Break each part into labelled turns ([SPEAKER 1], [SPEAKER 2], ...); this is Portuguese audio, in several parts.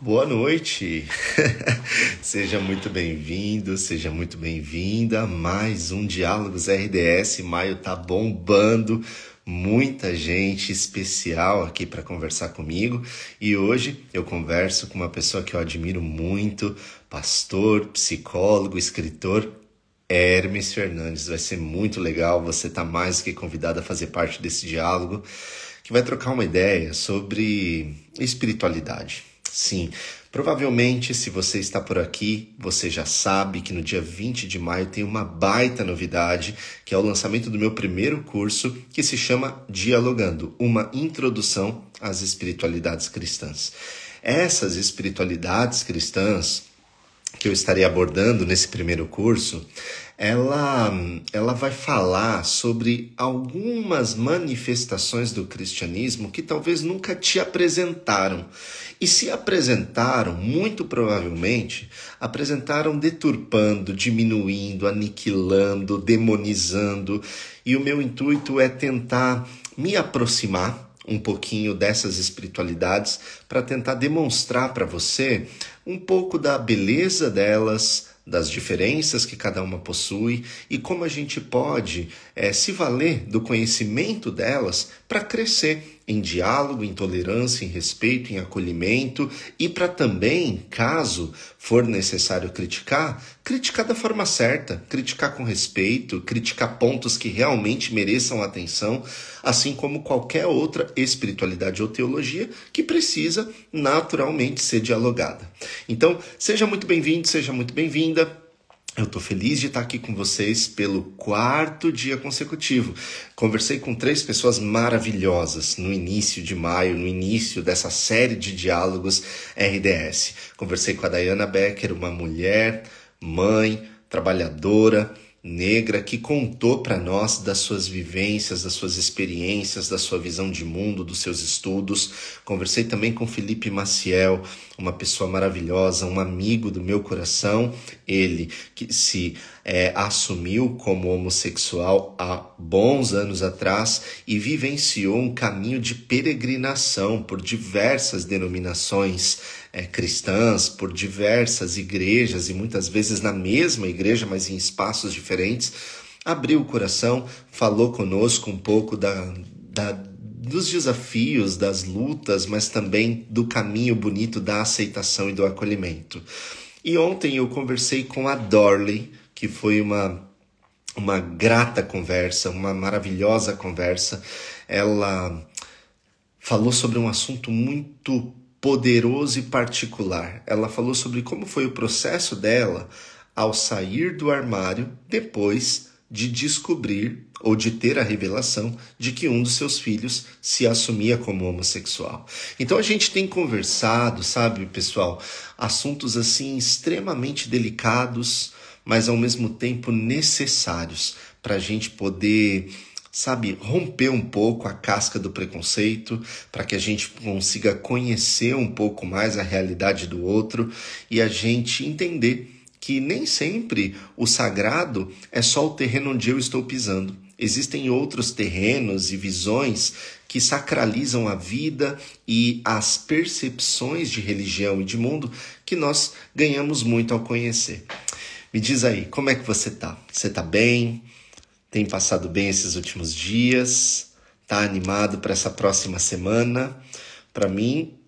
[SPEAKER 1] Boa noite, seja muito bem-vindo, seja muito bem-vinda a mais um Diálogos RDS. Maio tá bombando, muita gente especial aqui para conversar comigo e hoje eu converso com uma pessoa que eu admiro muito, pastor, psicólogo, escritor, Hermes Fernandes. Vai ser muito legal, você tá mais que convidado a fazer parte desse diálogo que vai trocar uma ideia sobre espiritualidade. Sim, provavelmente se você está por aqui, você já sabe que no dia 20 de maio tem uma baita novidade, que é o lançamento do meu primeiro curso, que se chama Dialogando, uma introdução às espiritualidades cristãs. Essas espiritualidades cristãs que eu estarei abordando nesse primeiro curso, ela vai falar sobre algumas manifestações do cristianismo que talvez nunca te apresentaram. E se apresentaram, muito provavelmente, apresentaram deturpando, diminuindo, aniquilando, demonizando. E o meu intuito é tentar me aproximar um pouquinho dessas espiritualidades para tentar demonstrar para você um pouco da beleza delas, das diferenças que cada uma possui e como a gente pode se valer do conhecimento delas para crescer em diálogo, em tolerância, em respeito, em acolhimento e para também, caso for necessário criticar, criticar da forma certa, criticar com respeito, criticar pontos que realmente mereçam atenção, assim como qualquer outra espiritualidade ou teologia que precisa naturalmente ser dialogada. Então, seja muito bem-vindo, seja muito bem-vinda. Eu estou feliz de estar aqui com vocês pelo 4º dia consecutivo. Conversei com 3 pessoas maravilhosas no início de maio, no início dessa série de diálogos RDS. Conversei com a Diana Becker, uma mulher, mãe, trabalhadora, negra, que contou para nós das suas vivências, das suas experiências, da sua visão de mundo, dos seus estudos. Conversei também com Felipe Maciel, uma pessoa maravilhosa, um amigo do meu coração, ele que se assumiu como homossexual há bons anos atrás e vivenciou um caminho de peregrinação por diversas denominações cristãs, por diversas igrejas e muitas vezes na mesma igreja, mas em espaços diferentes. Abriu o coração, falou conosco um pouco dos desafios, das lutas, mas também do caminho bonito da aceitação e do acolhimento. E ontem eu conversei com a Dorley, que foi uma grata conversa, uma maravilhosa conversa. Ela falou sobre um assunto muito poderoso e particular. Ela falou sobre como foi o processo dela ao sair do armário depois de descobrir ou de ter a revelação de que um dos seus filhos se assumia como homossexual. Então a gente tem conversado, sabe, pessoal, assuntos assim extremamente delicados, mas ao mesmo tempo necessários para a gente poder, sabe, romper um pouco a casca do preconceito, para que a gente consiga conhecer um pouco mais a realidade do outro e a gente entender que nem sempre o sagrado é só o terreno onde eu estou pisando. Existem outros terrenos e visões que sacralizam a vida e as percepções de religião e de mundo que nós ganhamos muito ao conhecer. Me diz aí, como é que você tá? Você tá bem? Tem passado bem esses últimos dias? Tá animado para essa próxima semana? Para mim,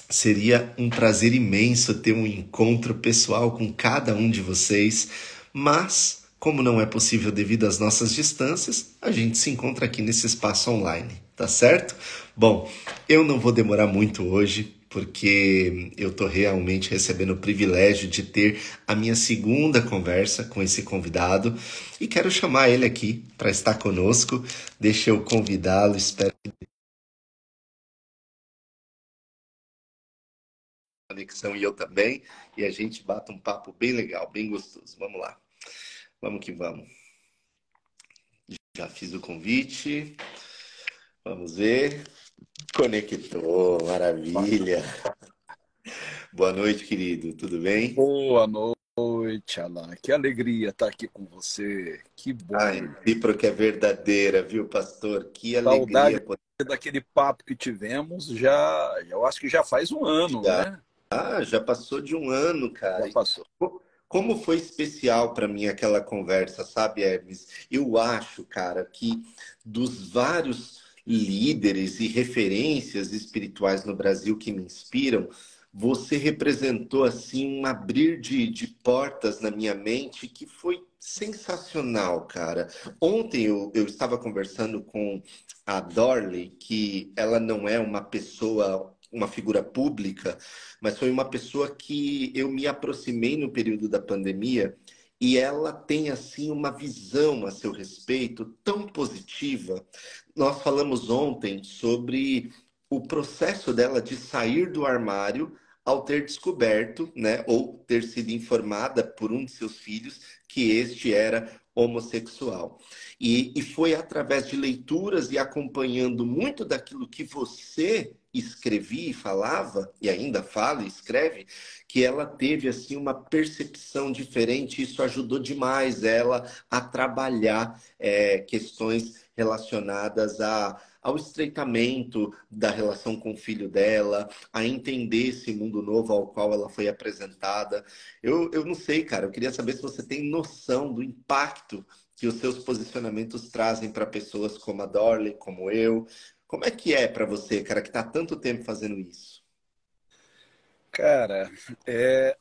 [SPEAKER 1] seria um prazer imenso ter um encontro pessoal com cada um de vocês, mas como não é possível devido às nossas distâncias, a gente se encontra aqui nesse espaço online, tá certo? Bom, eu não vou demorar muito hoje, porque eu estou realmente recebendo o privilégio de ter a minha segunda conversa com esse convidado e quero chamar ele aqui para estar conosco. Deixa eu convidá-lo, espero que a conexão e eu também, e a gente bata um papo bem legal, bem gostoso. Vamos lá, vamos que vamos. Já fiz o convite, vamos ver. Conectou, maravilha. Boa noite, querido, tudo bem?
[SPEAKER 2] Boa noite, Alan. Que alegria estar aqui com você. Que
[SPEAKER 1] A
[SPEAKER 2] bom.
[SPEAKER 1] recíproca é verdadeira, viu, pastor? Que alegria
[SPEAKER 2] Saudade
[SPEAKER 1] poder
[SPEAKER 2] daquele papo que tivemos eu acho que já faz um ano,
[SPEAKER 1] já.
[SPEAKER 2] né?
[SPEAKER 1] Já passou de um ano,
[SPEAKER 2] Já
[SPEAKER 1] cara.
[SPEAKER 2] passou.
[SPEAKER 1] Como foi especial para mim aquela conversa, sabe, Hermes? Eu acho, cara, que dos vários líderes e referências espirituais no Brasil que me inspiram, você representou assim um abrir de portas na minha mente que foi sensacional, cara. Ontem eu estava conversando com a Dorley, que ela não é uma pessoa, uma figura pública, mas foi uma pessoa que eu me aproximei no período da pandemia e ela tem assim uma visão a seu respeito tão positiva. Nós falamos ontem sobre o processo dela de sair do armário ao ter descoberto, né, ou ter sido informada por um de seus filhos que este era homossexual. E foi através de leituras e acompanhando muito daquilo que você escrevia e falava, e ainda fala e escreve, que ela teve assim uma percepção diferente. Isso ajudou demais ela a trabalhar questões relacionadas ao estreitamento da relação com o filho dela, a entender esse mundo novo ao qual ela foi apresentada. Eu não sei, cara, eu queria saber se você tem noção do impacto que os seus posicionamentos trazem para pessoas como a Dorley, como eu. Como é que é para você, cara, que está há tanto tempo fazendo isso?
[SPEAKER 2] Cara,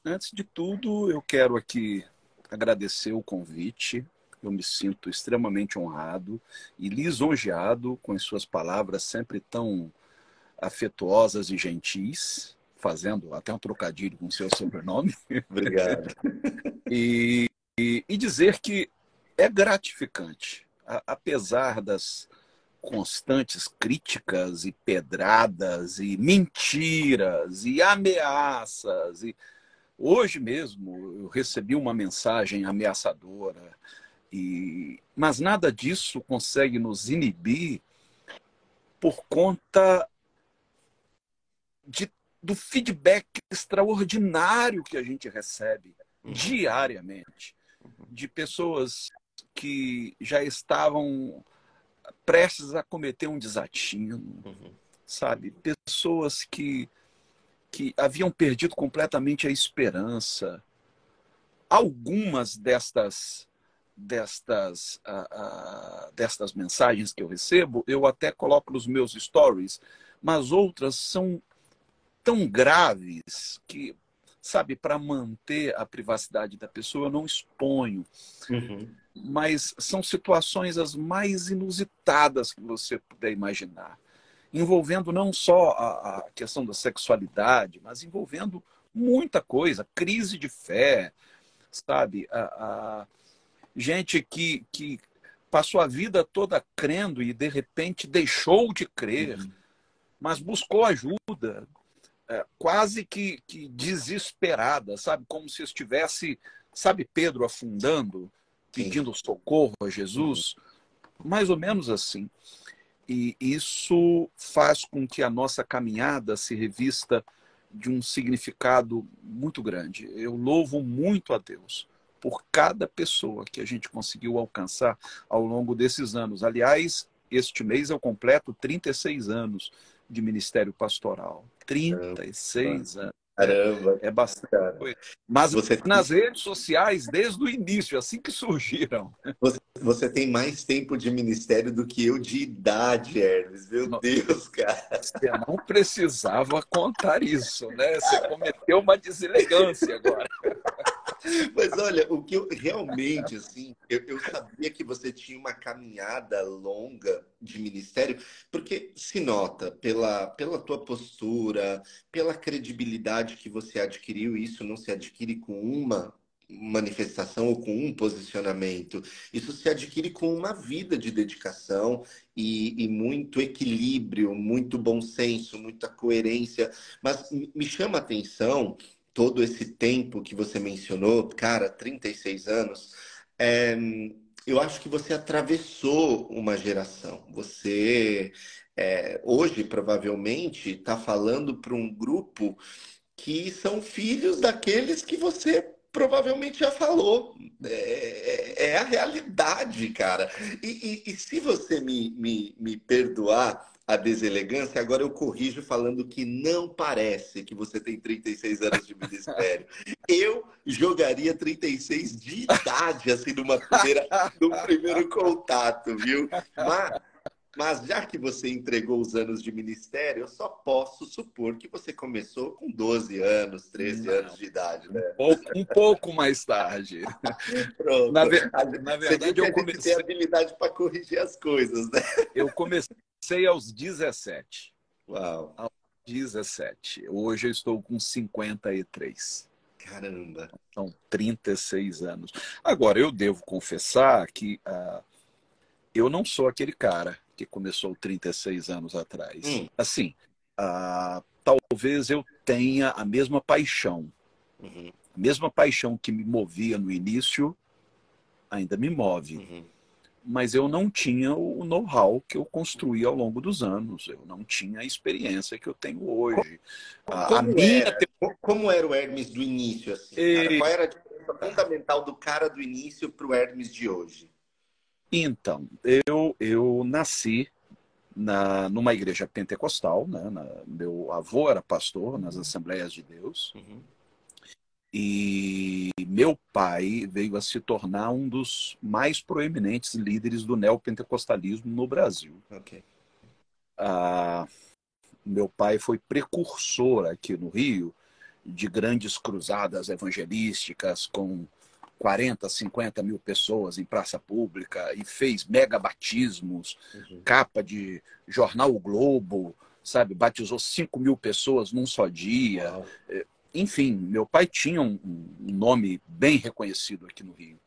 [SPEAKER 2] antes de tudo, eu quero aqui agradecer o convite. Eu me sinto extremamente honrado e lisonjeado com as suas palavras sempre tão afetuosas e gentis, fazendo até um trocadilho com o seu sobrenome.
[SPEAKER 1] Obrigado.
[SPEAKER 2] E dizer que é gratificante, apesar das constantes críticas e pedradas e mentiras e ameaças. E hoje mesmo eu recebi uma mensagem ameaçadora, mas nada disso consegue nos inibir por conta de, do feedback extraordinário que a gente recebe
[SPEAKER 1] Uhum,
[SPEAKER 2] diariamente de pessoas que já estavam prestes a cometer um desatino,
[SPEAKER 1] uhum,
[SPEAKER 2] sabe? Pessoas que haviam perdido completamente a esperança. Algumas destas mensagens que eu recebo, eu até coloco nos meus stories, mas outras são tão graves que, sabe, para manter a privacidade da pessoa, eu não exponho.
[SPEAKER 1] uhum.
[SPEAKER 2] Mas são situações as mais inusitadas que você puder imaginar, envolvendo não só a questão da sexualidade, mas envolvendo muita coisa, crise de fé, sabe? Gente que passou a vida toda crendo e de repente deixou de crer,
[SPEAKER 1] Uhum.
[SPEAKER 2] mas buscou ajuda, quase que desesperada, sabe? Como se estivesse, sabe, Pedro afundando,
[SPEAKER 1] Sim.
[SPEAKER 2] pedindo socorro a
[SPEAKER 1] Uhum.
[SPEAKER 2] Jesus, mais ou menos assim. E isso faz com que a nossa caminhada se revista de um significado muito grande. Eu louvo muito a Deus por cada pessoa que a gente conseguiu alcançar ao longo desses anos. Aliás, este mês eu completo 36 anos de ministério pastoral.
[SPEAKER 1] Caramba,
[SPEAKER 2] 36 anos.
[SPEAKER 1] caramba,
[SPEAKER 2] É bastante
[SPEAKER 1] cara.
[SPEAKER 2] coisa. Mas
[SPEAKER 1] Você,
[SPEAKER 2] nas redes sociais, desde o início, assim que surgiram.
[SPEAKER 1] você tem mais tempo de ministério do que eu de idade, Hermes. Meu Deus, cara.
[SPEAKER 2] Você não precisava contar isso, né? Você cometeu uma deselegância agora.
[SPEAKER 1] Mas olha, o que eu realmente, assim, eu sabia que você tinha uma caminhada longa de ministério, porque se nota pela tua postura, pela credibilidade que você adquiriu, e isso não se adquire com uma manifestação ou com um posicionamento, isso se adquire com uma vida de dedicação e muito equilíbrio, muito bom senso, muita coerência. Mas me chama a atenção todo esse tempo que você mencionou, cara, 36 anos, é, eu acho que você atravessou uma geração. Você, hoje, provavelmente, está falando para um grupo que são filhos daqueles que você provavelmente já falou. É a realidade, cara. E se você me perdoar a deselegância, agora eu corrijo falando que não parece que você tem 36 anos de ministério. Eu jogaria 36 de idade, assim, num primeiro contato, viu? Mas já que você entregou os anos de ministério, eu só posso supor que você começou com 12 anos, 13
[SPEAKER 2] Não,
[SPEAKER 1] anos de idade,
[SPEAKER 2] um
[SPEAKER 1] né?
[SPEAKER 2] pouco mais tarde. Na,
[SPEAKER 1] Pronto.
[SPEAKER 2] ver, na
[SPEAKER 1] Você viu
[SPEAKER 2] verdade,
[SPEAKER 1] que a gente tem habilidade para corrigir as coisas, né?
[SPEAKER 2] eu comecei aos 17.
[SPEAKER 1] Uau,
[SPEAKER 2] Aos 17. Hoje eu estou com 53.
[SPEAKER 1] caramba.
[SPEAKER 2] São 36 anos. Agora, eu devo confessar que eu não sou aquele cara que começou 36 anos atrás.
[SPEAKER 1] Hum,
[SPEAKER 2] Assim, talvez eu tenha a mesma paixão.
[SPEAKER 1] uhum,
[SPEAKER 2] A mesma paixão que me movia no início ainda me move.
[SPEAKER 1] uhum.
[SPEAKER 2] Mas eu não tinha o know-how que eu construí ao longo dos anos. Eu não tinha a experiência que eu tenho hoje. A
[SPEAKER 1] Como
[SPEAKER 2] minha.
[SPEAKER 1] era? Como era o Hermes do início, assim, cara? Qual era a diferença fundamental do cara do início para o Hermes de hoje?
[SPEAKER 2] Então, eu nasci numa igreja pentecostal, né? Meu avô era pastor nas Assembleias de Deus.
[SPEAKER 1] Uhum,
[SPEAKER 2] E meu pai veio a se tornar um dos mais proeminentes líderes do neopentecostalismo no Brasil.
[SPEAKER 1] ok.
[SPEAKER 2] Ah, meu pai foi precursor aqui no Rio de grandes cruzadas evangelísticas com 40, 50 mil pessoas em praça pública e fez mega batismos,
[SPEAKER 1] Uhum.
[SPEAKER 2] capa de jornal o Globo, sabe? Batizou 5 mil pessoas num só dia.
[SPEAKER 1] Uau.
[SPEAKER 2] Enfim, meu pai tinha um nome bem reconhecido aqui no Rio.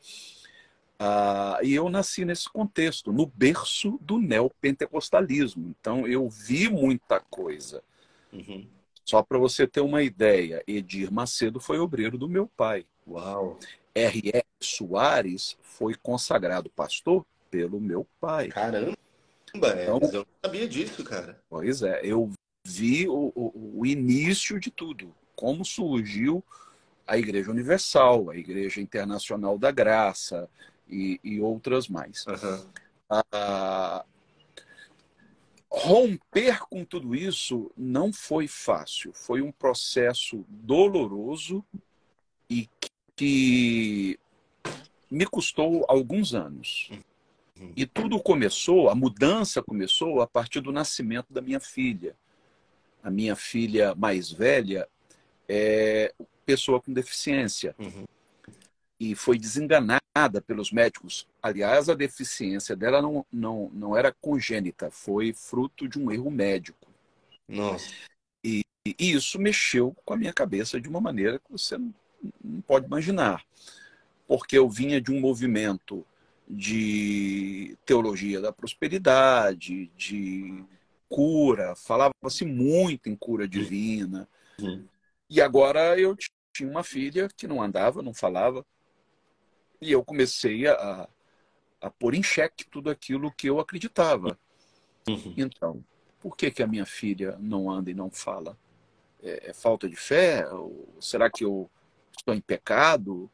[SPEAKER 2] E eu nasci nesse contexto, no berço do neopentecostalismo. Então, eu vi muita coisa.
[SPEAKER 1] Uhum.
[SPEAKER 2] Só para você ter uma ideia, Edir Macedo foi obreiro do meu pai.
[SPEAKER 1] Uau.
[SPEAKER 2] R.R. Soares foi consagrado pastor pelo meu pai.
[SPEAKER 1] Caramba,
[SPEAKER 2] Então,
[SPEAKER 1] Hermes, eu não sabia disso, cara.
[SPEAKER 2] pois é, eu vi o início de tudo, como surgiu a Igreja Universal, a Igreja Internacional da Graça e outras mais.
[SPEAKER 1] Uhum.
[SPEAKER 2] Romper com tudo isso não foi fácil, foi um processo doloroso e que me custou alguns anos. E tudo começou, a mudança começou a partir do nascimento da minha filha. A minha filha mais velha é pessoa com deficiência
[SPEAKER 1] Uhum.
[SPEAKER 2] e foi desenganada pelos médicos. Aliás, a deficiência dela não era congênita, foi fruto de um erro médico.
[SPEAKER 1] Nossa.
[SPEAKER 2] E isso mexeu com a minha cabeça de uma maneira que você não pode imaginar. Porque eu vinha de um movimento de teologia da prosperidade, de cura, falava-se muito em cura divina.
[SPEAKER 1] Uhum.
[SPEAKER 2] E agora eu tinha uma filha que não andava, não falava, e eu comecei a pôr em xeque tudo aquilo que eu acreditava.
[SPEAKER 1] Uhum.
[SPEAKER 2] Então, por que a minha filha não anda e não fala? É falta de fé? Ou será que eu estou em pecado?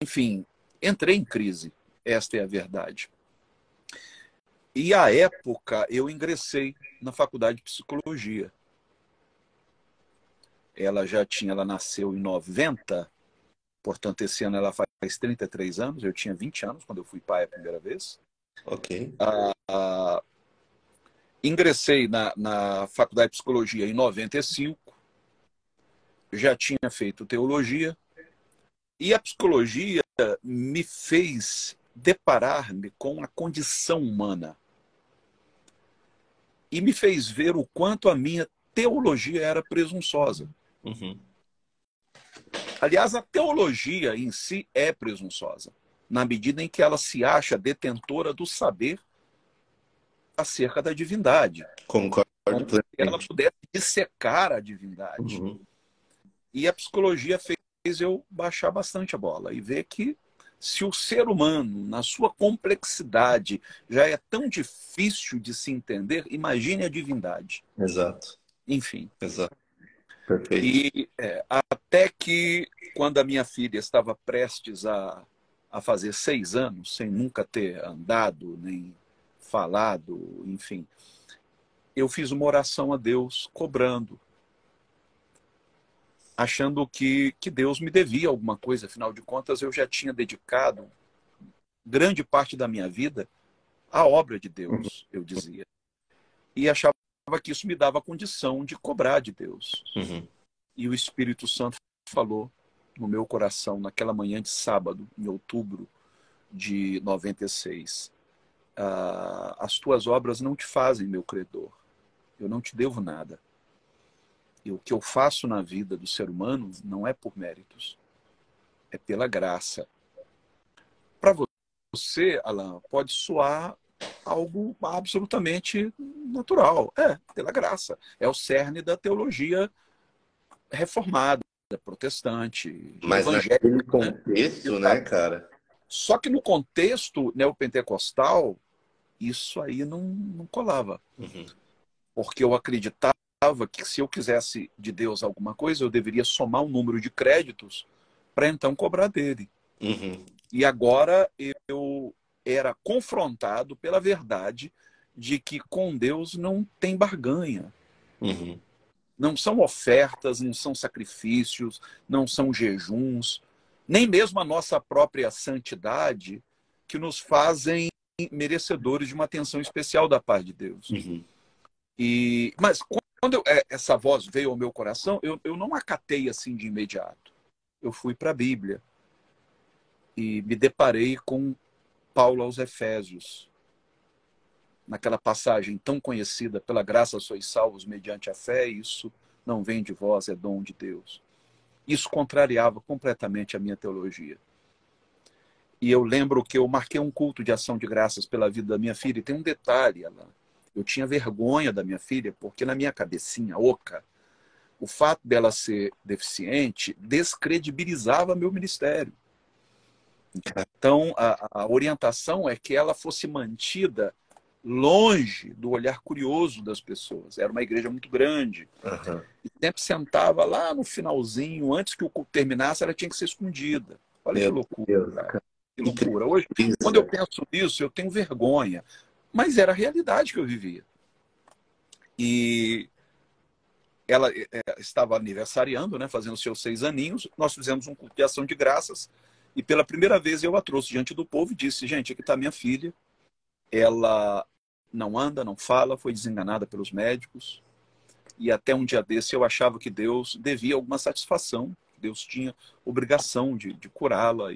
[SPEAKER 2] Enfim, entrei em crise. Esta é a verdade. E à época eu ingressei na faculdade de psicologia. Ela nasceu em 90, portanto esse ano ela faz 33 anos, eu tinha 20 anos quando eu fui pai a primeira vez.
[SPEAKER 1] Ok.
[SPEAKER 2] Ingressei na faculdade de psicologia em 95, já tinha feito teologia, e a psicologia me fez deparar-me com a condição humana e me fez ver o quanto a minha teologia era presunçosa.
[SPEAKER 1] Uhum.
[SPEAKER 2] Aliás, a teologia em si é presunçosa, na medida em que ela se acha detentora do saber acerca da divindade,
[SPEAKER 1] Concordo
[SPEAKER 2] como se ela
[SPEAKER 1] plenamente.
[SPEAKER 2] pudesse dissecar a divindade.
[SPEAKER 1] Uhum.
[SPEAKER 2] E a psicologia fez eu baixar bastante a bola e ver que se o ser humano, na sua complexidade, já é tão difícil de se entender, imagine a divindade.
[SPEAKER 1] Exato.
[SPEAKER 2] Enfim.
[SPEAKER 1] Exato. Perfeito.
[SPEAKER 2] E até que, quando a minha filha estava prestes a fazer 6 anos, sem nunca ter andado, nem falado, enfim, eu fiz uma oração a Deus cobrando, achando que Deus me devia alguma coisa. Afinal de contas, eu já tinha dedicado grande parte da minha vida à obra de Deus, eu dizia. E achava que isso me dava a condição de cobrar de Deus.
[SPEAKER 1] Uhum.
[SPEAKER 2] E o Espírito Santo falou no meu coração, naquela manhã de sábado, em outubro de 96. As tuas obras não te fazem meu credor. Eu não te devo nada. E o que eu faço na vida do ser humano não é por méritos, é pela graça. Para você, Alan, pode soar algo absolutamente natural. É, pela graça. É o cerne da teologia reformada, protestante,
[SPEAKER 1] Mas
[SPEAKER 2] evangélica.
[SPEAKER 1] naquele
[SPEAKER 2] Né?
[SPEAKER 1] contexto, né, cara?
[SPEAKER 2] Só que no contexto neopentecostal, isso aí não colava.
[SPEAKER 1] Uhum.
[SPEAKER 2] Porque eu acreditava que se eu quisesse de Deus alguma coisa, eu deveria somar um número de créditos para então cobrar dele.
[SPEAKER 1] Uhum.
[SPEAKER 2] E agora eu era confrontado pela verdade de que com Deus não tem barganha.
[SPEAKER 1] Uhum.
[SPEAKER 2] Não são ofertas, não são sacrifícios, não são jejuns, nem mesmo a nossa própria santidade que nos fazem merecedores de uma atenção especial da parte de Deus.
[SPEAKER 1] Uhum.
[SPEAKER 2] Mas quando essa voz veio ao meu coração, eu não acatei assim de imediato. Eu fui para a Bíblia e me deparei com Paulo aos Efésios, naquela passagem tão conhecida: pela graça sois salvos mediante a fé, e isso não vem de vós, é dom de Deus. Isso contrariava completamente a minha teologia. E eu lembro que eu marquei um culto de ação de graças pela vida da minha filha. E tem um detalhe, Alan. Eu tinha vergonha da minha filha, porque na minha cabecinha oca, o fato dela ser deficiente descredibilizava meu ministério. Então, a orientação é que ela fosse mantida longe do olhar curioso das pessoas. Era uma igreja muito grande.
[SPEAKER 1] Uhum.
[SPEAKER 2] E sempre sentava lá no finalzinho, antes que o culto terminasse, ela tinha que ser escondida. Olha que
[SPEAKER 1] Meu
[SPEAKER 2] loucura,
[SPEAKER 1] Deus,
[SPEAKER 2] cara.
[SPEAKER 1] cara.
[SPEAKER 2] Que loucura. Hoje, quando eu penso nisso, eu tenho vergonha. Mas era a realidade que eu vivia. E ela estava aniversariando, né, fazendo seus 6 aninhos. Nós fizemos um culto de ação de graças. E pela primeira vez eu a trouxe diante do povo e disse: gente, aqui está minha filha. Ela não anda, não fala, foi desenganada pelos médicos. E até um dia desse eu achava que Deus devia alguma satisfação. Deus tinha obrigação de curá-la.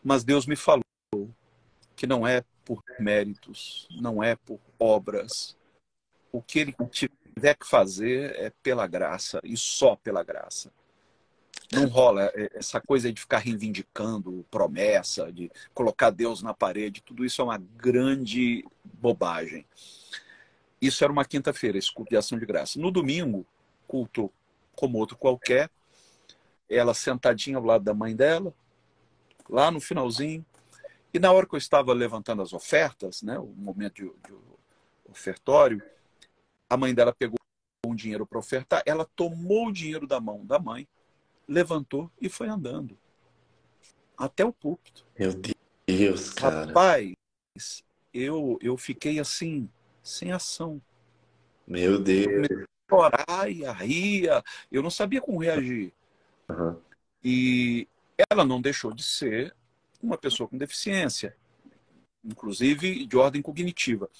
[SPEAKER 2] Mas Deus me falou que não é por méritos, não é por obras. O que ele tiver que fazer é pela graça, e só pela graça. Não rola essa coisa de ficar reivindicando promessa, de colocar Deus na parede. Tudo isso é uma grande bobagem. Isso era uma quinta-feira, esse culto de ação de graça. No domingo, culto como outro qualquer, ela sentadinha ao lado da mãe dela, lá no finalzinho. E na hora que eu estava levantando as ofertas, né, o momento de ofertório, a mãe dela pegou um dinheiro para ofertar, ela tomou o dinheiro da mão da mãe, levantou e foi andando até o púlpito.
[SPEAKER 1] Meu Deus, cara.
[SPEAKER 2] Rapaz, eu fiquei assim, sem ação.
[SPEAKER 1] Meu Deus.
[SPEAKER 2] Eu comecei a chorar e a rir, eu não sabia como reagir.
[SPEAKER 1] Uhum.
[SPEAKER 2] E ela não deixou de ser uma pessoa com deficiência, inclusive de ordem cognitiva.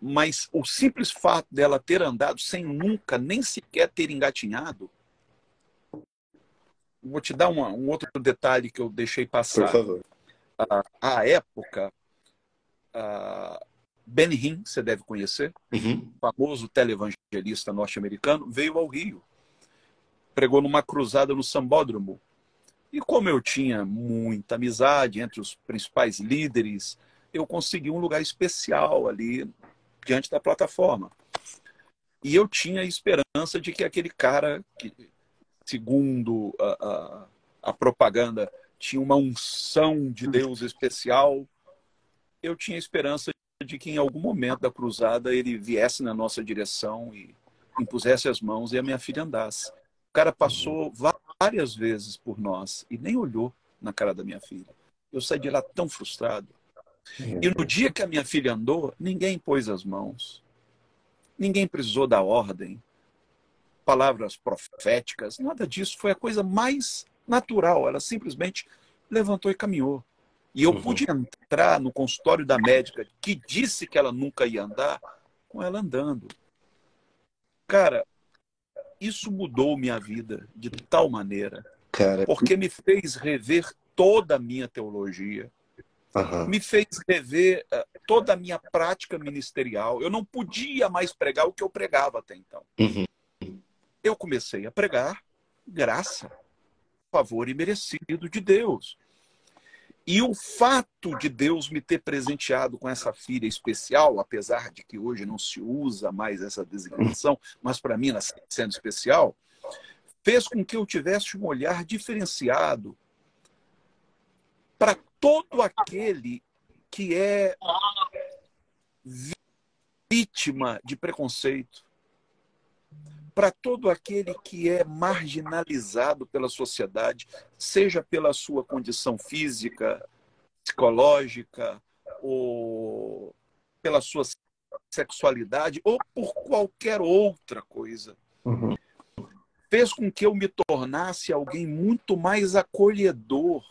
[SPEAKER 2] Mas o simples fato dela ter andado sem nunca, nem sequer ter engatinhado. Vou te dar um outro detalhe que eu deixei
[SPEAKER 1] Por
[SPEAKER 2] passar.
[SPEAKER 1] favor.
[SPEAKER 2] À época, Benny Hinn, você deve conhecer,
[SPEAKER 1] Uhum.
[SPEAKER 2] famoso televangelista norte-americano, veio ao Rio. Pregou numa cruzada no Sambódromo. E como eu tinha muita amizade entre os principais líderes, eu consegui um lugar especial ali diante da plataforma. E eu tinha a esperança de que aquele cara, que, segundo a propaganda, tinha uma unção de Deus especial, eu tinha esperança de que em algum momento da cruzada ele viesse na nossa direção e impusesse as mãos e a minha filha andasse. O cara passou várias vezes por nós e nem olhou na cara da minha filha. Eu saí de lá tão frustrado. E
[SPEAKER 1] Meu
[SPEAKER 2] no
[SPEAKER 1] Deus.
[SPEAKER 2] dia que a minha filha andou, ninguém pôs as mãos, ninguém precisou dar ordem, palavras proféticas, nada disso. Foi a coisa mais natural. Ela simplesmente levantou e caminhou. E eu
[SPEAKER 1] Uhum.
[SPEAKER 2] pude entrar no consultório da médica que disse que ela nunca ia andar, com ela andando. Cara, isso mudou minha vida de tal maneira,
[SPEAKER 1] Cara,
[SPEAKER 2] porque me fez rever toda a minha teologia,
[SPEAKER 1] aham.
[SPEAKER 2] me fez rever toda a minha prática ministerial. Eu não podia mais pregar o que eu pregava até então.
[SPEAKER 1] Uhum.
[SPEAKER 2] Eu comecei a pregar graça, favor imerecido de Deus. E o fato de Deus me ter presenteado com essa filha especial, apesar de que hoje não se usa mais essa designação, mas para mim ela sendo especial, fez com que eu tivesse um olhar diferenciado para todo aquele que é vítima de preconceito, para todo aquele que é marginalizado pela sociedade, seja pela sua condição física, psicológica, ou pela sua sexualidade, ou por qualquer outra coisa.
[SPEAKER 1] Uhum.
[SPEAKER 2] Fez com que eu me tornasse alguém muito mais acolhedor.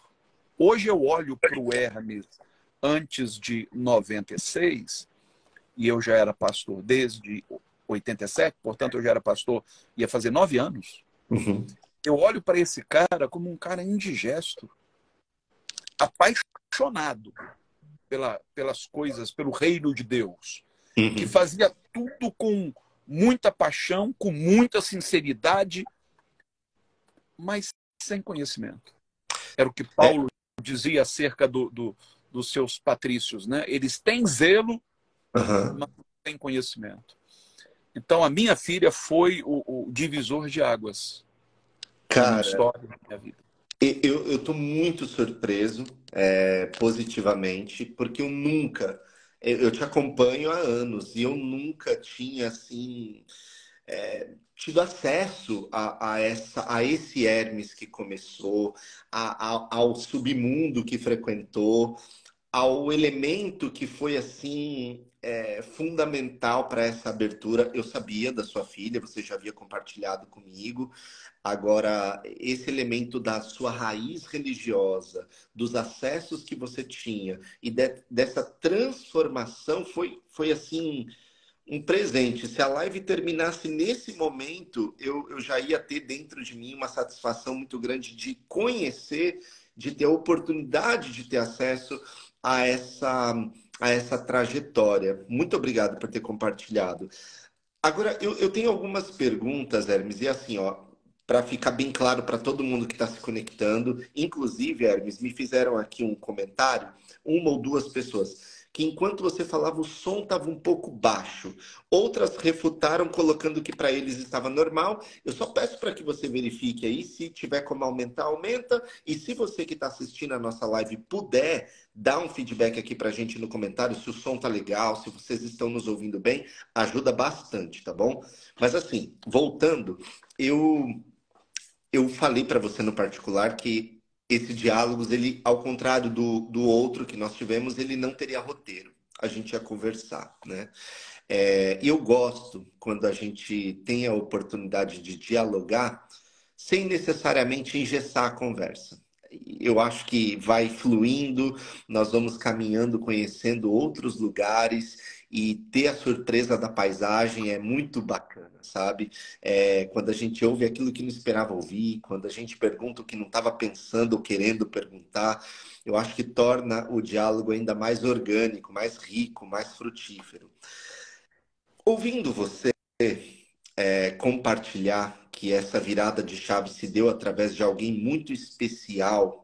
[SPEAKER 2] Hoje eu olho para o Hermes antes de 96, e eu já era pastor desde 87, portanto eu já era pastor, ia fazer 9 anos.
[SPEAKER 1] Uhum.
[SPEAKER 2] Eu olho para esse cara como um cara indigesto, apaixonado pelas coisas, pelo reino de Deus, que
[SPEAKER 1] Uhum.
[SPEAKER 2] fazia tudo com muita paixão, com muita sinceridade, mas sem conhecimento. Era o que
[SPEAKER 1] É,
[SPEAKER 2] Paulo dizia acerca dos seus patrícios, né? Eles têm zelo,
[SPEAKER 1] aham.
[SPEAKER 2] mas não têm conhecimento. Então, a minha filha foi o divisor de águas na minha
[SPEAKER 1] Cara,
[SPEAKER 2] história, na minha vida.
[SPEAKER 1] eu tô muito surpreso, positivamente, porque eu te acompanho há anos e eu nunca tinha, assim, tido acesso a esse Hermes que começou, ao submundo que frequentou, ao elemento que foi assim fundamental para essa abertura. Eu sabia da sua filha, você já havia compartilhado comigo. Agora, esse elemento da sua raiz religiosa, dos acessos que você tinha e dessa transformação foi assim um presente. Se a live terminasse nesse momento, eu já ia ter dentro de mim uma satisfação muito grande de conhecer, de ter a oportunidade de ter acesso a essa trajetória. Muito obrigado por ter compartilhado. Agora, eu tenho algumas perguntas, Hermes, e assim, ó, para ficar bem claro para todo mundo que está se conectando, inclusive, Hermes, me fizeram aqui um comentário, uma ou duas pessoas, que enquanto você falava o som estava um pouco baixo. Outras refutaram colocando que para eles estava normal. Eu só peço para que você verifique aí, se tiver como aumentar, aumenta. E se você que está assistindo a nossa live puder, dar um feedback aqui para a gente no comentário, se o som tá legal, se vocês estão nos ouvindo bem, ajuda bastante, tá bom? Mas assim, voltando, eu falei para você no particular que esse diálogos, ele, ao contrário do outro que nós tivemos, ele não teria roteiro. A gente ia conversar, né? E eu gosto quando a gente tem a oportunidade de dialogar sem necessariamente engessar a conversa. Eu acho que vai fluindo, nós vamos caminhando, conhecendo outros lugares e ter a surpresa da paisagem é muito bacana, sabe? Quando a gente ouve aquilo que não esperava ouvir, quando a gente pergunta o que não estava pensando ou querendo perguntar, eu acho que torna o diálogo ainda mais orgânico, mais rico, mais frutífero. Ouvindo você compartilhar que essa virada de chave se deu através de alguém muito especial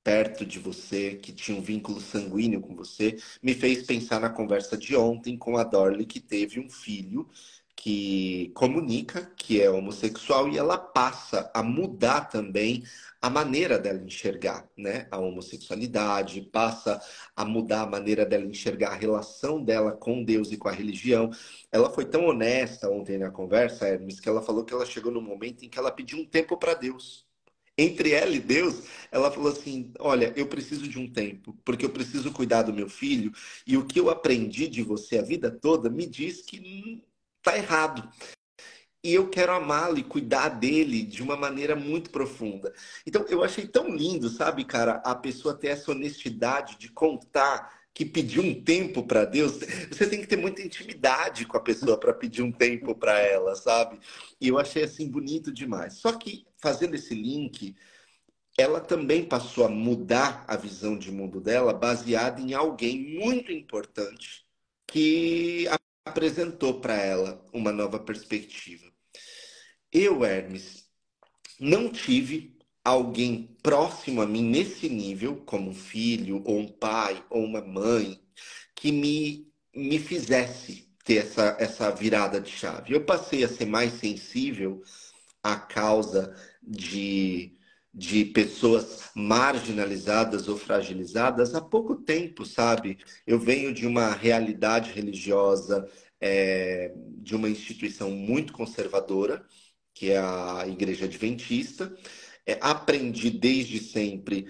[SPEAKER 1] perto de você, que tinha um vínculo sanguíneo com você, me fez pensar na conversa de ontem com a Dorley, que teve um filho que comunica que é homossexual e ela passa a mudar também a maneira dela enxergar, né, a homossexualidade, passa a mudar a maneira dela enxergar a relação dela com Deus e com a religião. Ela foi tão honesta ontem na conversa, Hermes, que ela falou que ela chegou no momento em que ela pediu um tempo para Deus. entre ela e Deus, ela falou assim: olha, eu preciso de um tempo, porque eu preciso cuidar do meu filho, e o que eu aprendi de você a vida toda me diz que tá errado. E eu quero amá-lo e cuidar dele de uma maneira muito profunda. Então, eu achei tão lindo, sabe, cara, a pessoa ter essa honestidade de contar que pediu um tempo para Deus. Você tem que ter muita intimidade com a pessoa para pedir um tempo para ela, sabe? E eu achei assim bonito demais. Só que fazendo esse link, ela também passou a mudar a visão de mundo dela baseada em alguém muito importante que apresentou para ela uma nova perspectiva. Eu, Hermes, não tive alguém próximo a mim nesse nível, como um filho, ou um pai, ou uma mãe, que me fizesse ter essa virada de chave. Eu passei a ser mais sensível à causa de pessoas marginalizadas ou fragilizadas há pouco tempo, sabe? Eu venho de uma realidade religiosa, de uma instituição muito conservadora, que é a Igreja Adventista. Aprendi desde sempre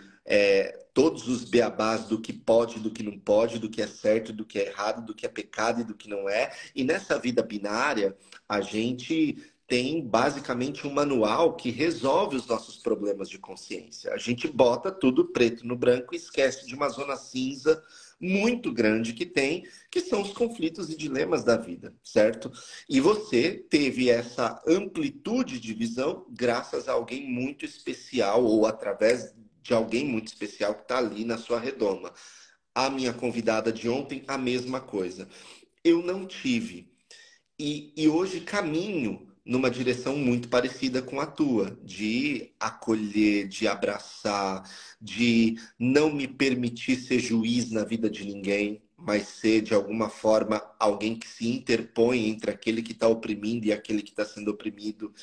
[SPEAKER 1] todos os beabás do que pode, do que não pode, do que é certo, do que é errado, do que é pecado e do que não é. E nessa vida binária, a gente tem basicamente um manual que resolve os nossos problemas de consciência. A gente bota tudo preto no branco e esquece de uma zona cinza muito grande que tem, que são os conflitos e dilemas da vida, certo? E você teve essa amplitude de visão graças a alguém muito especial ou através de alguém muito especial que está ali na sua redoma. A minha convidada de ontem, a mesma coisa. Eu não tive. E hoje caminho numa direção muito parecida com a tua, de acolher, de abraçar, de não me permitir ser juiz na vida de ninguém, mas ser, de alguma forma, alguém que se interpõe entre aquele que está oprimindo e aquele que está sendo oprimido.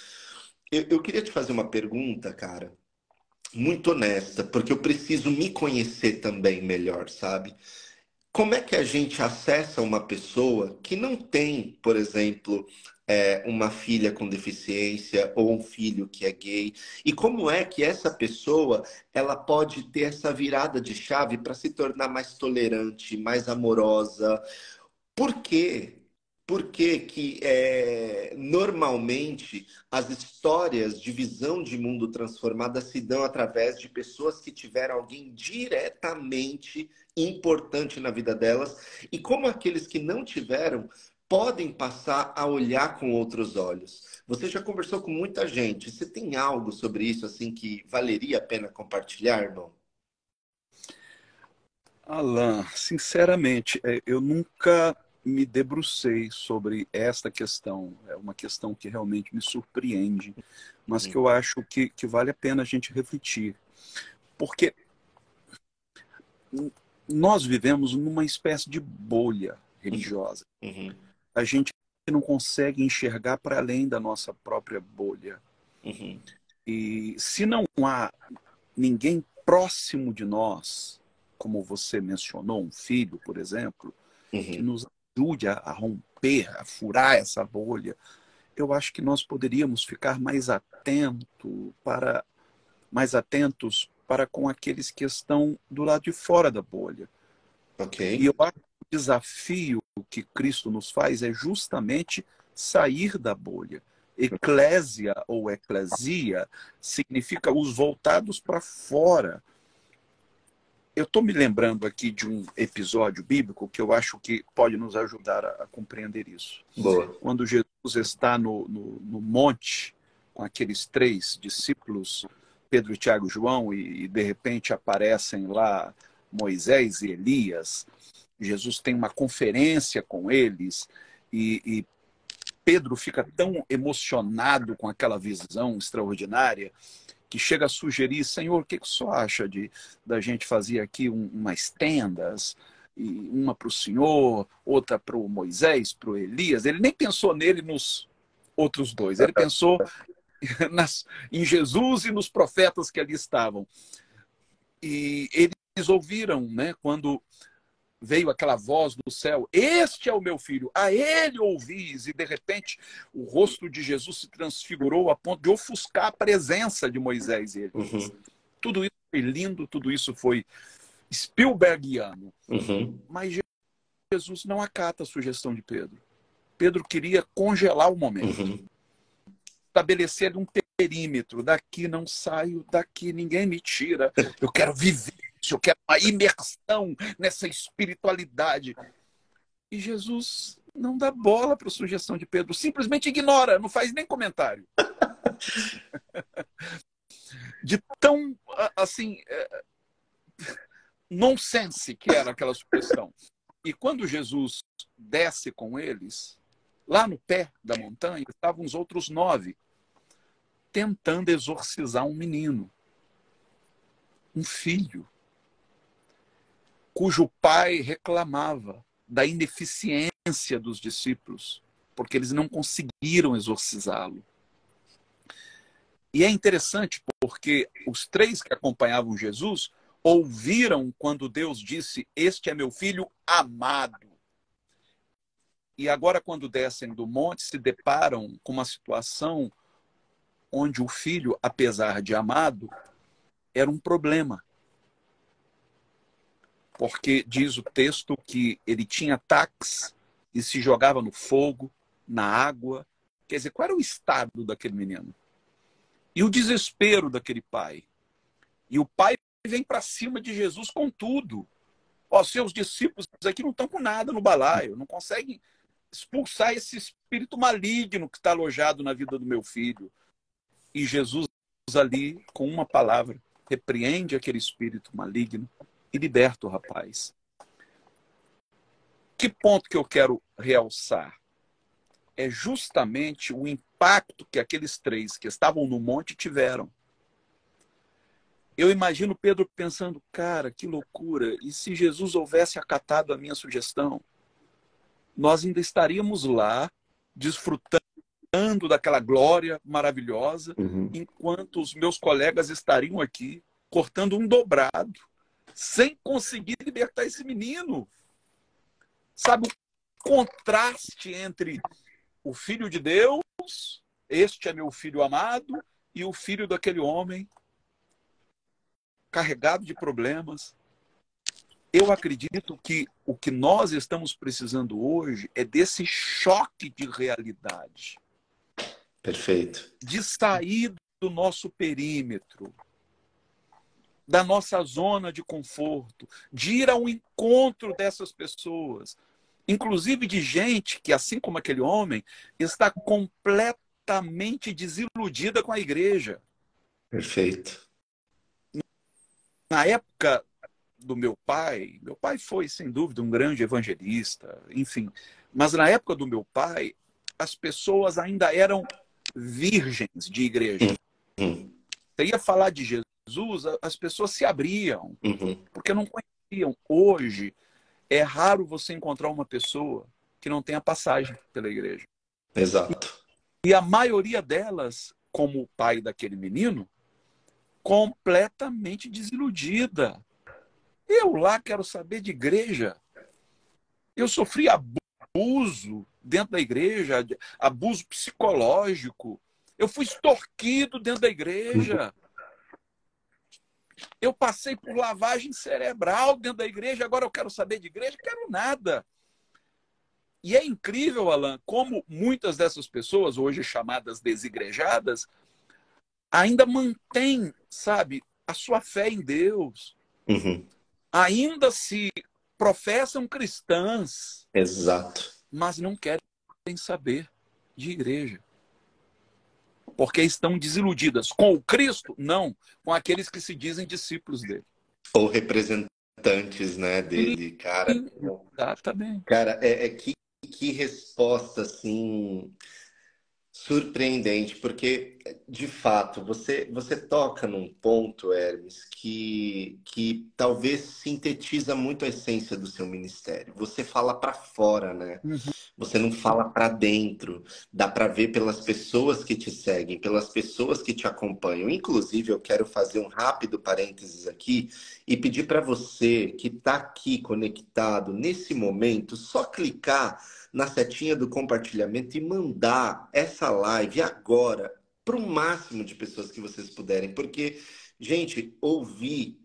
[SPEAKER 1] Eu queria te fazer uma pergunta, cara, muito honesta, porque eu preciso me conhecer também melhor, sabe? Como é que a gente acessa uma pessoa que não tem, por exemplo, uma filha com deficiência ou um filho que é gay? E como é que essa pessoa ela pode ter essa virada de chave para se tornar mais tolerante, mais amorosa? Por quê? Por que que normalmente as histórias de visão de mundo transformada se dão através de pessoas que tiveram alguém diretamente importante na vida delas e como aqueles que não tiveram podem passar a olhar com outros olhos? Você já conversou com muita gente. Você tem algo sobre isso assim que valeria a pena compartilhar, irmão?
[SPEAKER 2] Alan, sinceramente, eu nunca me debrucei sobre esta questão. É uma questão que realmente me surpreende, mas que
[SPEAKER 1] Uhum,
[SPEAKER 2] eu acho que vale a pena a gente refletir. Porque nós vivemos numa espécie de bolha religiosa.
[SPEAKER 1] uhum,
[SPEAKER 2] A gente não consegue enxergar para além da nossa própria bolha.
[SPEAKER 1] uhum,
[SPEAKER 2] E se não há ninguém próximo de nós, como você mencionou, um filho, por exemplo, que
[SPEAKER 1] uhum.
[SPEAKER 2] nos ajude a romper, a furar essa bolha, eu acho que nós poderíamos ficar mais atentos para com aqueles que estão do lado de fora da bolha.
[SPEAKER 1] Ok.
[SPEAKER 2] E eu acho que o desafio que Cristo nos faz é justamente sair da bolha. Eclésia ou eclesia significa os voltados para fora. Eu estou me lembrando aqui de um episódio bíblico que eu acho que pode nos ajudar a compreender isso.
[SPEAKER 1] Boa.
[SPEAKER 2] Quando Jesus está no monte com aqueles três discípulos, Pedro, Tiago e João, e de repente aparecem lá Moisés e Elias. Jesus tem uma conferência com eles e Pedro fica tão emocionado com aquela visão extraordinária que chega a sugerir, Senhor, o que o senhor acha da gente fazer aqui umas tendas, e uma para o Senhor, outra para o Moisés, para o Elias? Ele nem pensou nele nos outros dois, ele pensou em Jesus e nos profetas que ali estavam. E eles ouviram, né, quando veio aquela voz do céu: este é o meu filho, a ele ouvis. E de repente o rosto de Jesus se transfigurou a ponto de ofuscar a presença de Moisés e Elias. Tudo isso foi lindo, tudo isso foi Spielbergiano. Mas Jesus não acata a sugestão de Pedro. Pedro queria congelar o momento. Estabelecer um perímetro. Daqui não saio, daqui ninguém me tira. Eu quero viver isso, eu quero uma imersão nessa espiritualidade. E Jesus não dá bola para a sugestão de Pedro. Simplesmente ignora, não faz nem comentário. De tão, assim, nonsense que era aquela sugestão. E quando Jesus desce com eles, lá no pé da montanha, estavam os outros 9, tentando exorcizar um menino, um filho, cujo pai reclamava da ineficiência dos discípulos, porque eles não conseguiram exorcizá-lo. E é interessante porque os 3 que acompanhavam Jesus ouviram quando Deus disse: este é meu filho amado. E agora, quando descem do monte, se deparam com uma situação onde o filho, apesar de amado, era um problema. Porque diz o texto que ele tinha ataques e se jogava no fogo, na água. Quer dizer, qual era o estado daquele menino? E o desespero daquele pai. E o pai vem para cima de Jesus com tudo. Ó, seus discípulos aqui não estão com nada no balaio, não conseguem expulsar esse espírito maligno que está alojado na vida do meu filho. E Jesus ali, com uma palavra, repreende aquele espírito maligno e liberta o rapaz. Que ponto que eu quero realçar? É justamente o impacto que aqueles 3 que estavam no monte tiveram. Eu imagino Pedro pensando: cara, que loucura, e se Jesus houvesse acatado a minha sugestão? Nós ainda estaríamos lá, desfrutando daquela glória maravilhosa, enquanto os meus colegas estariam aqui, cortando um dobrado, sem conseguir libertar esse menino. Sabe o contraste entre o filho de Deus, este é meu filho amado, e o filho daquele homem carregado de problemas? Eu acredito que o que nós estamos precisando hoje é desse choque de realidade.
[SPEAKER 1] Perfeito.
[SPEAKER 2] De sair do nosso perímetro, da nossa zona de conforto, de ir ao encontro dessas pessoas, inclusive de gente que, assim como aquele homem, está completamente desiludida com a igreja.
[SPEAKER 1] Perfeito.
[SPEAKER 2] Na época do meu pai foi, sem dúvida, um grande evangelista, enfim, mas na época do meu pai, as pessoas ainda eram virgens de igreja. Você ia falar de Jesus, as pessoas se abriam, porque não conheciam. Hoje, é raro você encontrar uma pessoa que não tenha passagem pela igreja.
[SPEAKER 1] Exato.
[SPEAKER 2] E a maioria delas, como o pai daquele menino, completamente desiludida. Eu lá quero saber de igreja. Eu sofri abuso dentro da igreja, abuso psicológico. Eu fui extorquido dentro da igreja. Eu passei por lavagem cerebral dentro da igreja. Agora eu quero saber de igreja? Quero nada. E é incrível, Alan, como muitas dessas pessoas, hoje chamadas desigrejadas, ainda mantêm, sabe, a sua fé em Deus. Ainda se professam cristãs.
[SPEAKER 1] Exato.
[SPEAKER 2] Mas não querem saber de igreja. Porque estão desiludidas com o Cristo? Não. Com aqueles que se dizem discípulos dele.
[SPEAKER 1] Ou representantes, né, dele, cara.
[SPEAKER 2] Exatamente.
[SPEAKER 1] Cara, que resposta, assim, Surpreendente, porque de fato você toca num ponto, Hermes, que talvez sintetiza muito a essência do seu ministério. Você fala para fora, né?
[SPEAKER 2] Uhum.
[SPEAKER 1] Você não fala para dentro. Dá para ver pelas pessoas que te seguem, pelas pessoas que te acompanham. Inclusive, eu quero fazer um rápido parênteses aqui e pedir para você que está aqui conectado nesse momento, só clicar na setinha do compartilhamento e mandar essa live agora para o máximo de pessoas que vocês puderem, porque, gente, ouvir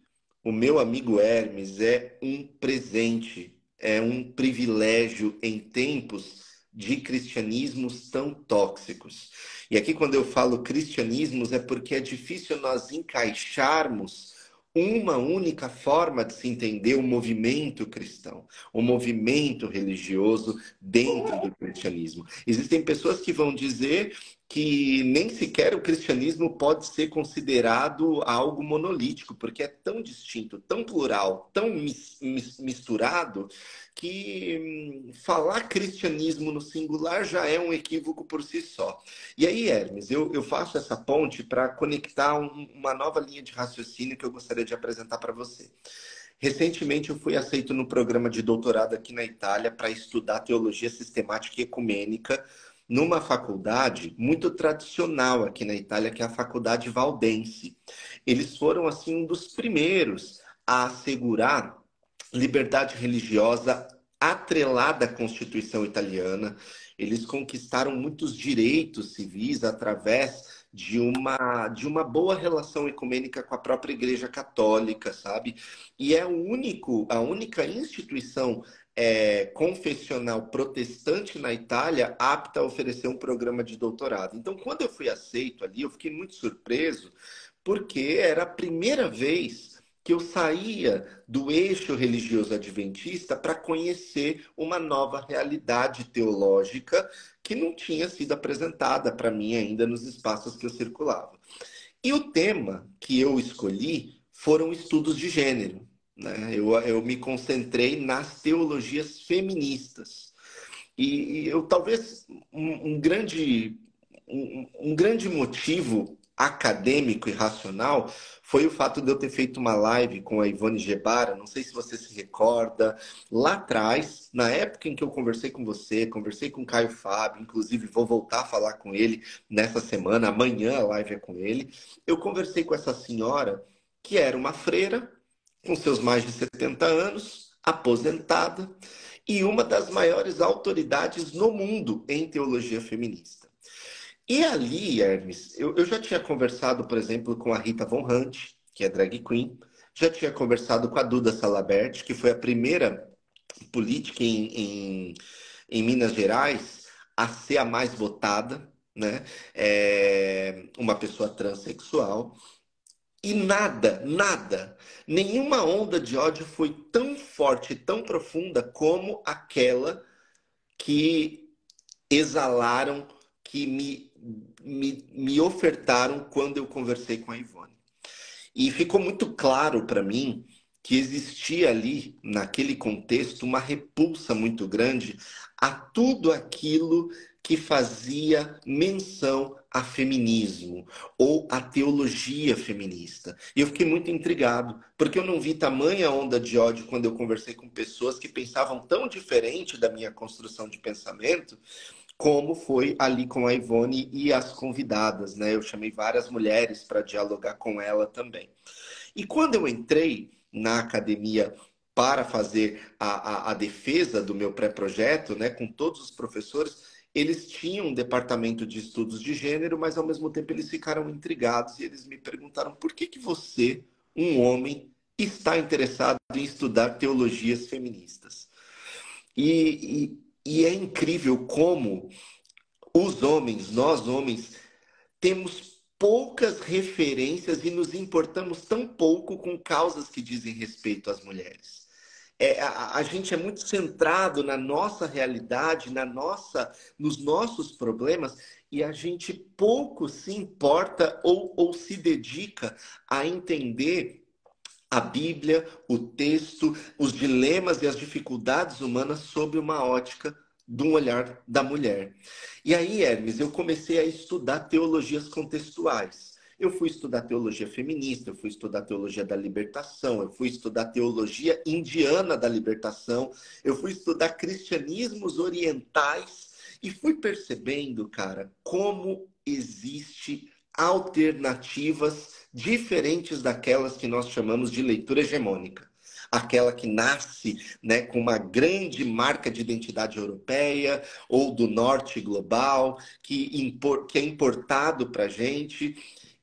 [SPEAKER 1] o meu amigo Hermes é um presente, é um privilégio em tempos de cristianismos tão tóxicos. E aqui, quando eu falo cristianismos, é porque é difícil nós encaixarmos uma única forma de se entender o movimento cristão, o movimento religioso dentro do cristianismo. Existem pessoas que vão dizer que nem sequer o cristianismo pode ser considerado algo monolítico, porque é tão distinto, tão plural, tão misturado, que falar cristianismo no singular já é um equívoco por si só. E aí, Hermes, eu faço essa ponte para conectar uma nova linha de raciocínio que eu gostaria de apresentar para você. Recentemente, eu fui aceito no programa de doutorado aqui na Itália para estudar teologia sistemática e ecumênica numa faculdade muito tradicional aqui na Itália, que é a Faculdade Valdense. Eles foram, assim, um dos primeiros a assegurar liberdade religiosa atrelada à Constituição italiana. Eles conquistaram muitos direitos civis através de uma boa relação ecumênica com a própria Igreja Católica, sabe? E é a única instituição confessional protestante na Itália apta a oferecer um programa de doutorado. Então, quando eu fui aceito ali, eu fiquei muito surpreso, porque era a primeira vez que eu saía do eixo religioso adventista para conhecer uma nova realidade teológica que não tinha sido apresentada para mim ainda nos espaços que eu circulava. E o tema que eu escolhi foram estudos de gênero, né? Eu me concentrei nas teologias feministas. E eu talvez um grande motivo acadêmico e racional foi o fato de eu ter feito uma live com a Ivone Gebara, não sei se você se recorda, lá atrás, na época em que eu conversei com você, conversei com o Caio Fábio, inclusive vou voltar a falar com ele nessa semana, amanhã a live é com ele. Eu conversei com essa senhora que era uma freira, com seus mais de 70 anos, aposentada, e uma das maiores autoridades no mundo em teologia feminista. E ali, Hermes, eu já tinha conversado, por exemplo, com a Rita Von Hunt, que é drag queen, já tinha conversado com a Duda Salabert, que foi a primeira política em Minas Gerais a ser a mais votada, né? Uma pessoa transexual. E nada, nenhuma onda de ódio foi tão forte, tão profunda como aquela que exalaram, que me ofertaram quando eu conversei com a Ivone. E ficou muito claro para mim que existia ali, naquele contexto, uma repulsa muito grande a tudo aquilo que fazia menção a feminismo ou a teologia feminista. E eu fiquei muito intrigado, porque eu não vi tamanha onda de ódio quando eu conversei com pessoas que pensavam tão diferente da minha construção de pensamento, como foi ali com a Ivone e as convidadas, né? Eu chamei várias mulheres para dialogar com ela também. E quando eu entrei na academia para fazer a defesa do meu pré-projeto, né, com todos os professores, eles tinham um departamento de estudos de gênero, mas ao mesmo tempo eles ficaram intrigados e eles me perguntaram por que que você, um homem, está interessado em estudar teologias feministas. E é incrível como os homens, nós homens, temos poucas referências e nos importamos tão pouco com causas que dizem respeito às mulheres. A gente é muito centrado na nossa realidade, nos nossos problemas, e a gente pouco se importa ou se dedica a entender a Bíblia, o texto, os dilemas e as dificuldades humanas sob uma ótica de um olhar da mulher. E aí, Hermes, eu comecei a estudar teologias contextuais. Eu fui estudar teologia feminista, eu fui estudar teologia da libertação, eu fui estudar teologia indiana da libertação, eu fui estudar cristianismos orientais e fui percebendo, cara, como existe alternativas diferentes daquelas que nós chamamos de leitura hegemônica. Aquela que nasce, né, com uma grande marca de identidade europeia ou do norte global, que é importado para a gente.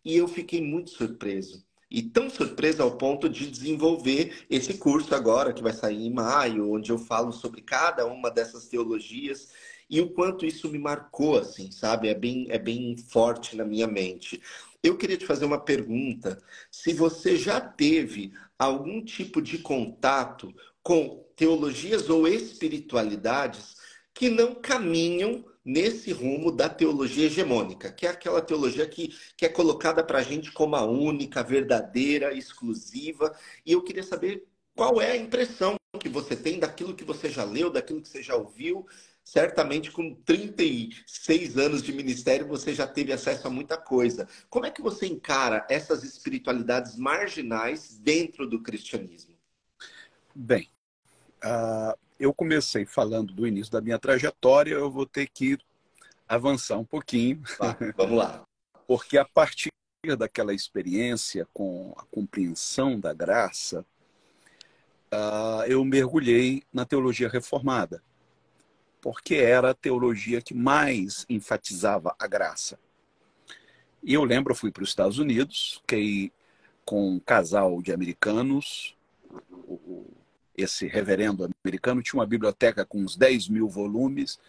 [SPEAKER 1] E eu fiquei muito surpreso. E tão surpreso ao ponto de desenvolver esse curso agora, que vai sair em maio, onde eu falo sobre cada uma dessas teologias e o quanto isso me marcou, assim, sabe? É bem forte na minha mente. Eu queria te fazer uma pergunta. Se você já teve algum tipo de contato com teologias ou espiritualidades que não caminham nesse rumo da teologia hegemônica, que é aquela teologia que é colocada para a gente como a única, verdadeira, exclusiva. E eu queria saber qual é a impressão que você tem daquilo que você já leu, daquilo que você já ouviu. Certamente, com 36 anos de ministério, você já teve acesso a muita coisa. Como é que você encara essas espiritualidades marginais dentro do cristianismo?
[SPEAKER 2] Bem, eu comecei falando do início da minha trajetória, eu vou ter que avançar um pouquinho,
[SPEAKER 1] Vamos lá.
[SPEAKER 2] porque a partir daquela experiência com a compreensão da graça, eu mergulhei na teologia reformada, porque era a teologia que mais enfatizava a graça. E eu lembro, eu fui para os Estados Unidos, fiquei com um casal de americanos. Esse reverendo americano tinha uma biblioteca com uns 10.000 volumes.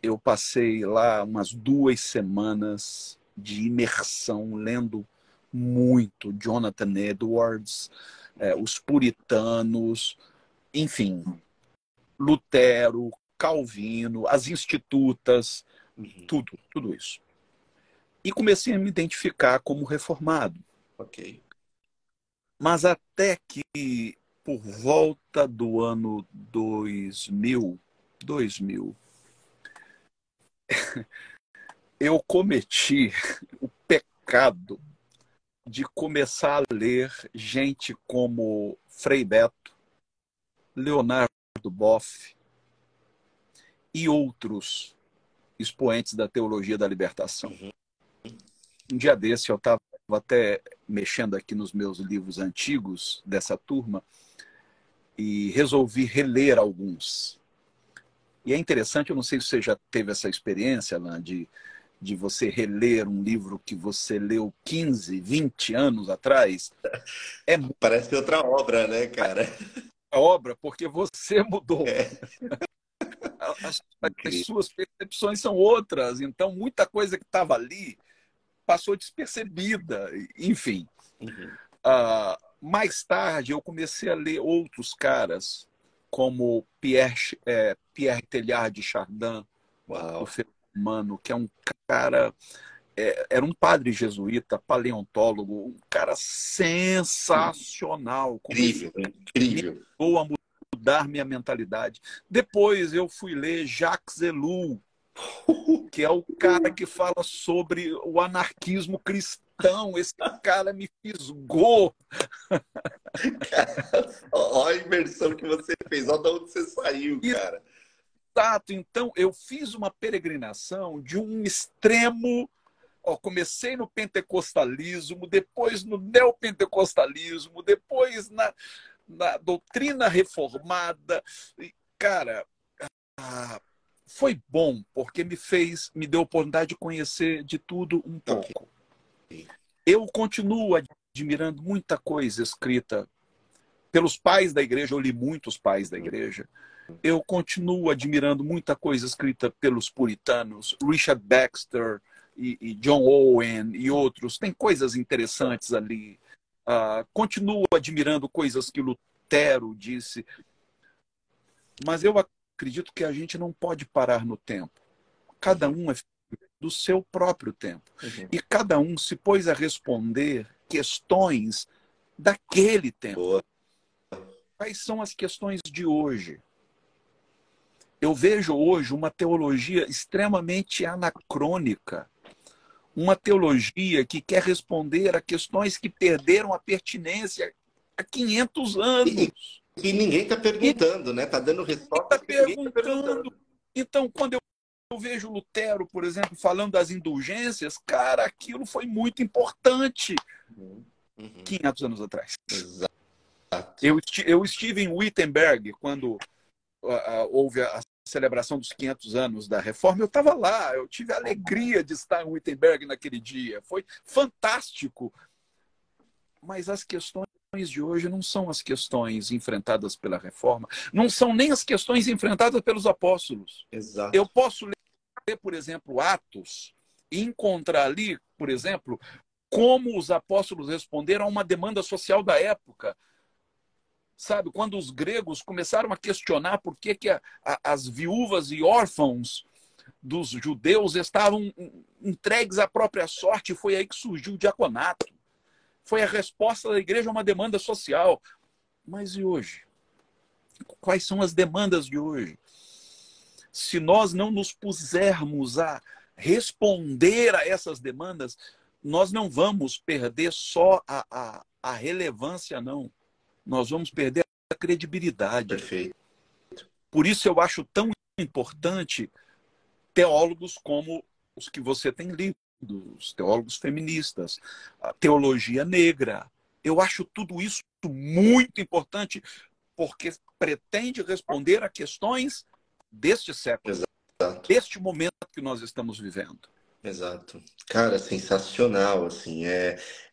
[SPEAKER 2] Eu passei lá umas 2 semanas de imersão, lendo muito Jonathan Edwards, os puritanos, enfim, Lutero, Calvino, as institutas, tudo isso. E comecei a me identificar como reformado.
[SPEAKER 1] Ok.
[SPEAKER 2] Mas até que, por volta do ano 2000, eu cometi o pecado de começar a ler gente como Frei Beto, Leonardo Boff e outros expoentes da teologia da libertação. Um dia desse eu estava até mexendo aqui nos meus livros antigos dessa turma e resolvi reler alguns. E é interessante, eu não sei se você já teve essa experiência, Alain, de você reler um livro que você leu 15, 20 anos atrás.
[SPEAKER 1] Parece outra obra, né, cara?
[SPEAKER 2] A obra, porque você mudou.
[SPEAKER 1] É.
[SPEAKER 2] As suas percepções são outras, então muita coisa que estava ali passou despercebida, enfim. Mais tarde eu comecei a ler outros caras, como Pierre Teilhard de Chardin,
[SPEAKER 1] Uau.
[SPEAKER 2] o Fenômeno Humano, que é um cara, era um padre jesuíta, paleontólogo, um cara sensacional.
[SPEAKER 1] Incrível, incrível.
[SPEAKER 2] Me ajudou a mudar minha mentalidade. Depois eu fui ler Jacques Ellul, que é o cara que fala sobre o anarquismo cristão. Esse cara me fisgou.
[SPEAKER 1] Olha a imersão que você fez, olha de onde você saiu, cara.
[SPEAKER 2] Exato. Então, eu fiz uma peregrinação de um extremo. Comecei no pentecostalismo, depois no neopentecostalismo, depois na doutrina reformada. E, cara, foi bom, porque me deu a oportunidade de conhecer de tudo um pouco. Eu continuo admirando muita coisa escrita pelos pais da igreja, eu li muitos pais da igreja. Eu continuo admirando muita coisa escrita pelos puritanos, Richard Baxter e John Owen e outros. Tem coisas interessantes ali. Continuo admirando coisas que Lutero disse. Mas eu acredito que a gente não pode parar no tempo. Cada um é do seu próprio tempo. E cada um se pôs a responder questões daquele tempo.
[SPEAKER 1] Boa.
[SPEAKER 2] Quais são as questões de hoje? Eu vejo hoje uma teologia extremamente anacrônica, uma teologia que quer responder a questões que perderam a pertinência há 500
[SPEAKER 1] E
[SPEAKER 2] anos.
[SPEAKER 1] que ninguém está
[SPEAKER 2] E
[SPEAKER 1] perguntando, né? Está dando
[SPEAKER 2] está
[SPEAKER 1] respostas que ninguém está
[SPEAKER 2] perguntando.
[SPEAKER 1] perguntando.
[SPEAKER 2] Então, quando eu vejo Lutero, por exemplo, falando das indulgências, cara, aquilo foi muito importante
[SPEAKER 1] Uhum. Uhum.
[SPEAKER 2] 500 anos atrás.
[SPEAKER 1] Exato.
[SPEAKER 2] Eu estive em Wittenberg quando houve a celebração dos 500 anos da Reforma. Eu estava lá, eu tive a alegria de estar em Wittenberg naquele dia. Foi fantástico. Mas as questões de hoje não são as questões enfrentadas pela Reforma, não são nem as questões enfrentadas pelos apóstolos. Eu
[SPEAKER 1] Exato.
[SPEAKER 2] posso ler, por exemplo, Atos e encontrar ali, por exemplo, como os apóstolos responderam a uma demanda social da época. Sabe, quando os gregos começaram a questionar por que as viúvas e órfãos dos judeus estavam entregues à própria sorte, foi aí que surgiu o diaconato. Foi a resposta da igreja a uma demanda social. Mas e hoje? Quais são as demandas de hoje? Se nós não nos pusermos a responder a essas demandas, nós não vamos perder só a relevância, não. Nós vamos perder a credibilidade.
[SPEAKER 1] Perfeito.
[SPEAKER 2] Por isso eu acho tão importante teólogos como os que você tem lido, os teólogos feministas, a teologia negra. Eu acho tudo isso muito importante porque pretende responder a questões deste século,
[SPEAKER 1] Exato.
[SPEAKER 2] deste momento que nós estamos vivendo.
[SPEAKER 1] Exato. Cara, sensacional, assim,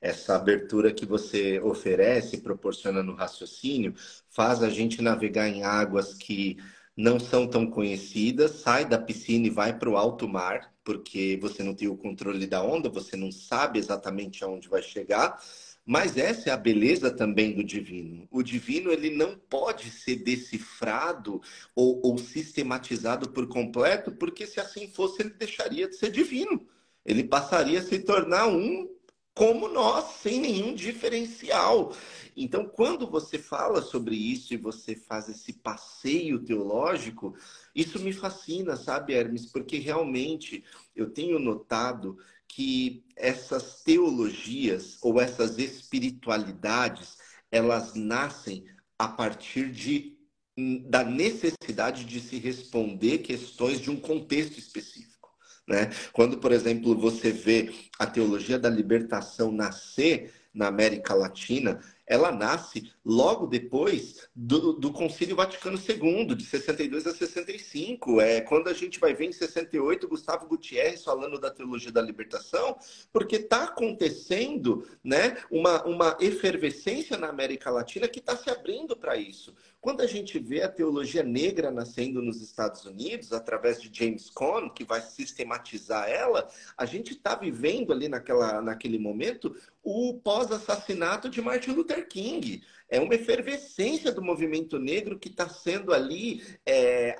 [SPEAKER 1] essa abertura que você oferece, proporciona no raciocínio, faz a gente navegar em águas que não são tão conhecidas, sai da piscina e vai para o alto mar, porque você não tem o controle da onda, você não sabe exatamente aonde vai chegar, mas essa é a beleza também do divino. O divino, ele não pode ser decifrado ou sistematizado por completo, porque se assim fosse, ele deixaria de ser divino. Ele passaria a se tornar um como nós, sem nenhum diferencial. Então, quando você fala sobre isso e você faz esse passeio teológico, isso me fascina, sabe, Hermes? Porque realmente eu tenho notado que essas teologias ou essas espiritualidades, elas nascem a partir da necessidade de se responder questões de um contexto específico, né? Quando, por exemplo, você vê a teologia da libertação nascer na América Latina, ela nasce logo depois do Concílio Vaticano II, de 62 a 65. Quando a gente vai ver em 68 Gustavo Gutierrez falando da teologia da libertação, porque está acontecendo, né, uma efervescência na América Latina que está se abrindo para isso. Quando a gente vê a teologia negra nascendo nos Estados Unidos, através de James Cone, que vai sistematizar ela, a gente está vivendo ali naquele momento o pós-assassinato de Martin Luther King. É uma efervescência do movimento negro que está sendo ali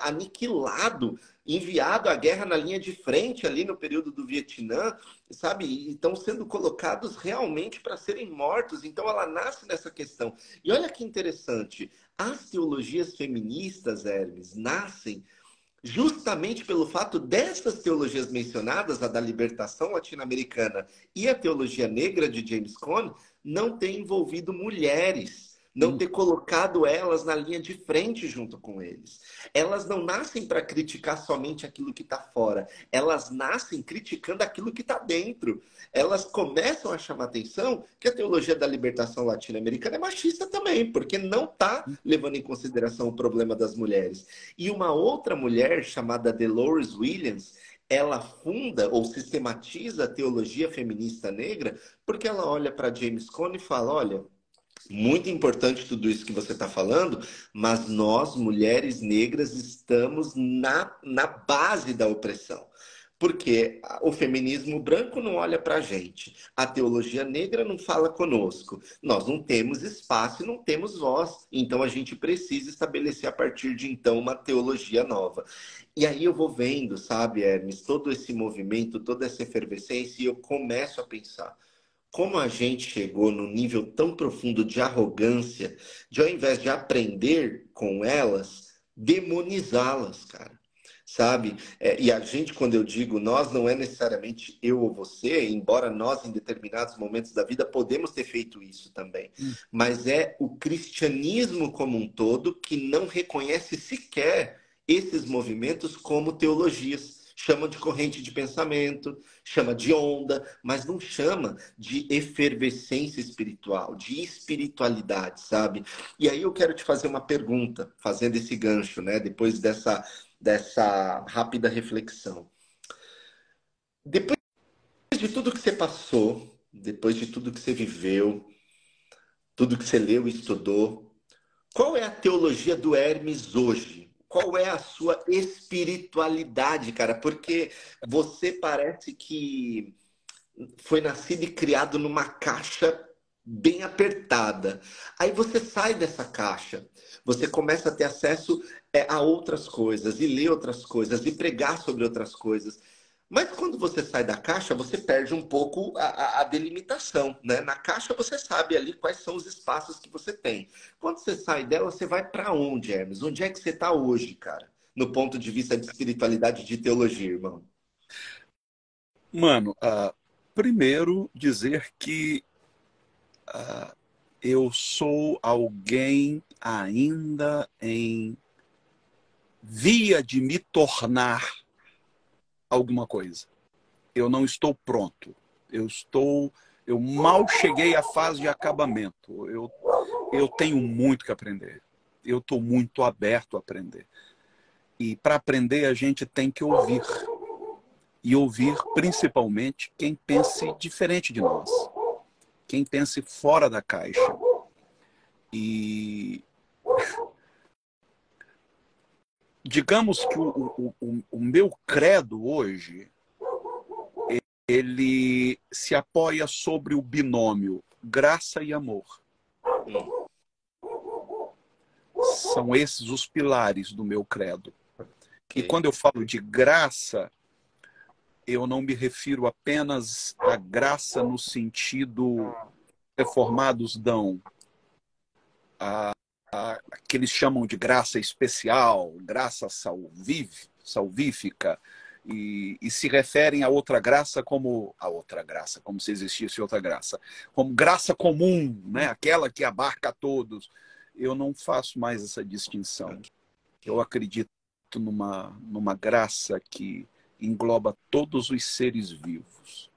[SPEAKER 1] aniquilado, enviado à guerra na linha de frente ali no período do Vietnã, sabe? E estão sendo colocados realmente para serem mortos. Então ela nasce nessa questão. E olha que interessante, as teologias feministas, Hermes, nascem justamente pelo fato dessas teologias mencionadas, a da libertação latino-americana e a teologia negra de James Cone, não ter envolvido mulheres, não ter colocado elas na linha de frente junto com eles. Elas não nascem para criticar somente aquilo que está fora, elas nascem criticando aquilo que está dentro. Elas começam a chamar atenção que a teologia da libertação latino-americana é machista também, porque não está levando em consideração o problema das mulheres. E uma outra mulher chamada Dolores Williams, ela funda ou sistematiza a teologia feminista negra porque ela olha para James Cone e fala, olha, muito importante tudo isso que você está falando, mas nós, mulheres negras, estamos na base da opressão. Porque o feminismo branco não olha para a gente, a teologia negra não fala conosco, nós não temos espaço e não temos voz, então a gente precisa estabelecer a partir de então uma teologia nova. E aí eu vou vendo, sabe, Hermes, todo esse movimento, toda essa efervescência, e eu começo a pensar, como a gente chegou num nível tão profundo de arrogância, de ao invés de aprender com elas, demonizá-las, cara. sabe? E a gente, quando eu digo nós, não é necessariamente eu ou você, embora nós, em determinados momentos da vida, podemos ter feito isso também. Mas é o cristianismo como um todo que não reconhece sequer esses movimentos como teologias. Chama de corrente de pensamento, chama de onda, mas não chama de efervescência espiritual, de espiritualidade, sabe? E aí eu quero te fazer uma pergunta, fazendo esse gancho, né? Depois dessa rápida reflexão. Depois de tudo que você passou, depois de tudo que você viveu, tudo que você leu e estudou, qual é a teologia do Hermes hoje? Qual é a sua espiritualidade, cara? Porque você parece que foi nascido e criado numa caixa bem apertada. Aí você sai dessa caixa, você começa a ter acesso a outras coisas, e ler outras coisas, e pregar sobre outras coisas. Mas quando você sai da caixa, você perde um pouco a delimitação, né? Na caixa você sabe ali quais são os espaços que você tem. Quando você sai dela, você vai para onde, Hermes? Onde é que você está hoje, cara? No ponto de vista de espiritualidade e de teologia, irmão.
[SPEAKER 2] Mano, primeiro dizer que eu sou alguém ainda em via de me tornar alguma coisa. Eu não estou pronto. Eu mal cheguei à fase de acabamento. Eu tenho muito que aprender. Eu estou muito aberto a aprender. E para aprender a gente tem que ouvir. E ouvir principalmente quem pense diferente de nós. Quem pense fora da caixa. E digamos que o meu credo hoje, ele se apoia sobre o binômio graça e amor. São esses os pilares do meu credo. E quando eu falo de graça, eu não me refiro apenas à graça no sentido reformados dão a que eles chamam de graça especial, graça salvífica, e se referem a outra graça como se existisse outra graça, como graça comum, né? Aquela que abarca a todos. Eu não faço mais essa distinção. Eu acredito numa graça que engloba todos os seres vivos.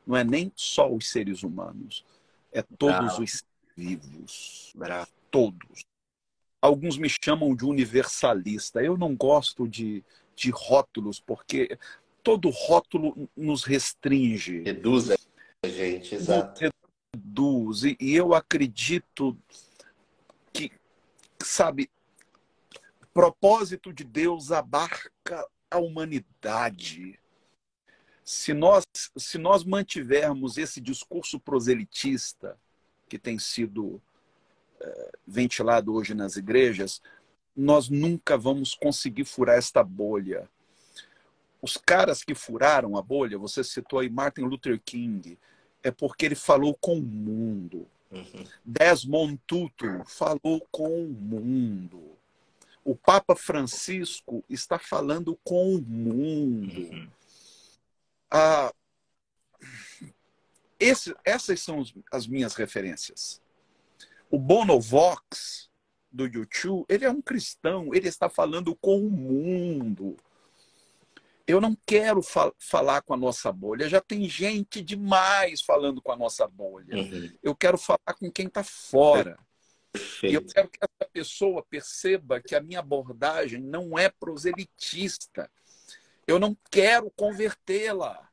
[SPEAKER 2] Não é nem só os seres humanos, é todos os seres vivos. Todos. Alguns me chamam de universalista. Eu não gosto de rótulos, porque todo rótulo nos restringe.
[SPEAKER 1] Reduz a gente, exato.
[SPEAKER 2] Reduz. E eu acredito que, sabe, o propósito de Deus abarca a humanidade. Se nós mantivermos esse discurso proselitista que tem sido ventilado hoje nas igrejas, nós nunca vamos conseguir furar esta bolha. Os caras que furaram a bolha, você citou aí Martin Luther King, é porque ele falou com o mundo. Desmond Tutu falou com o mundo. O Papa Francisco está falando com o mundo. Essas são as minhas referências. O Bono Vox, do U2, ele é um cristão, ele está falando com o mundo. Eu não quero falar com a nossa bolha, já tem gente demais falando com a nossa bolha. Eu quero falar com quem está fora. E eu quero que essa pessoa perceba que a minha abordagem não é proselitista. Eu não quero convertê-la.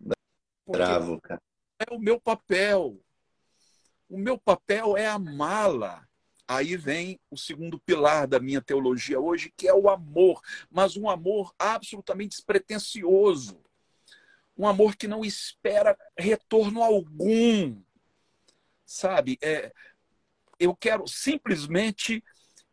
[SPEAKER 1] Bravo, cara.
[SPEAKER 2] É o meu papel. O meu papel é amá-la. Aí vem o segundo pilar da minha teologia hoje, que é o amor. Mas um amor absolutamente despretensioso. Um amor que não espera retorno algum. Sabe? Eu quero simplesmente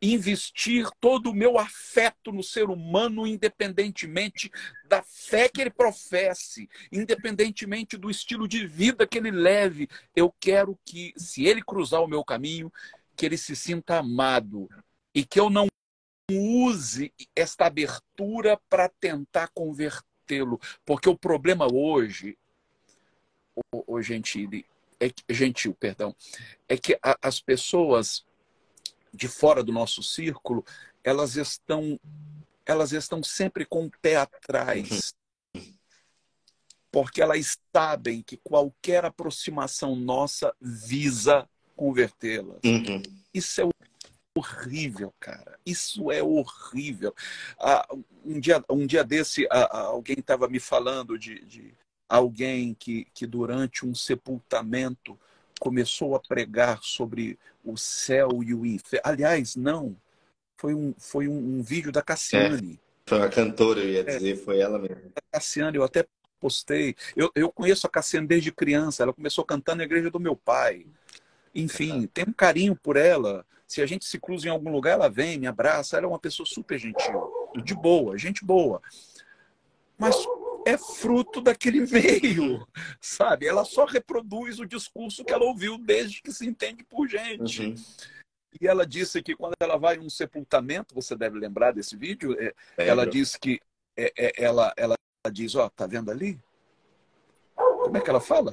[SPEAKER 2] investir todo o meu afeto no ser humano, independentemente da fé que ele professe, independentemente do estilo de vida que ele leve. Eu quero que, se ele cruzar o meu caminho, que ele se sinta amado e que eu não use esta abertura para tentar convertê-lo. Porque o problema hoje, o gentil, perdão, é que as pessoas de fora do nosso círculo, elas estão sempre com o pé atrás, porque elas sabem que qualquer aproximação nossa visa convertê-las. Isso é horrível, cara. Isso é horrível. Um dia desse, alguém estava me falando de alguém que durante um sepultamento começou a pregar sobre o céu e o inferno. Aliás, não. Foi um vídeo da Cassiane.
[SPEAKER 1] Foi uma cantora, eu ia dizer, foi ela mesmo.
[SPEAKER 2] A Cassiane, eu até postei. Eu conheço a Cassiane desde criança. Ela começou cantando na igreja do meu pai. Enfim, tem um carinho por ela. Se a gente se cruza em algum lugar, ela vem, me abraça. Ela é uma pessoa super gentil, de boa, gente boa. Mas é fruto daquele meio, sabe? Ela só reproduz o discurso que ela ouviu desde que se entende por gente. E ela disse que quando ela vai em um sepultamento, você deve lembrar desse vídeo, ela disse que ela diz, ó, tá vendo ali? Como é que ela fala?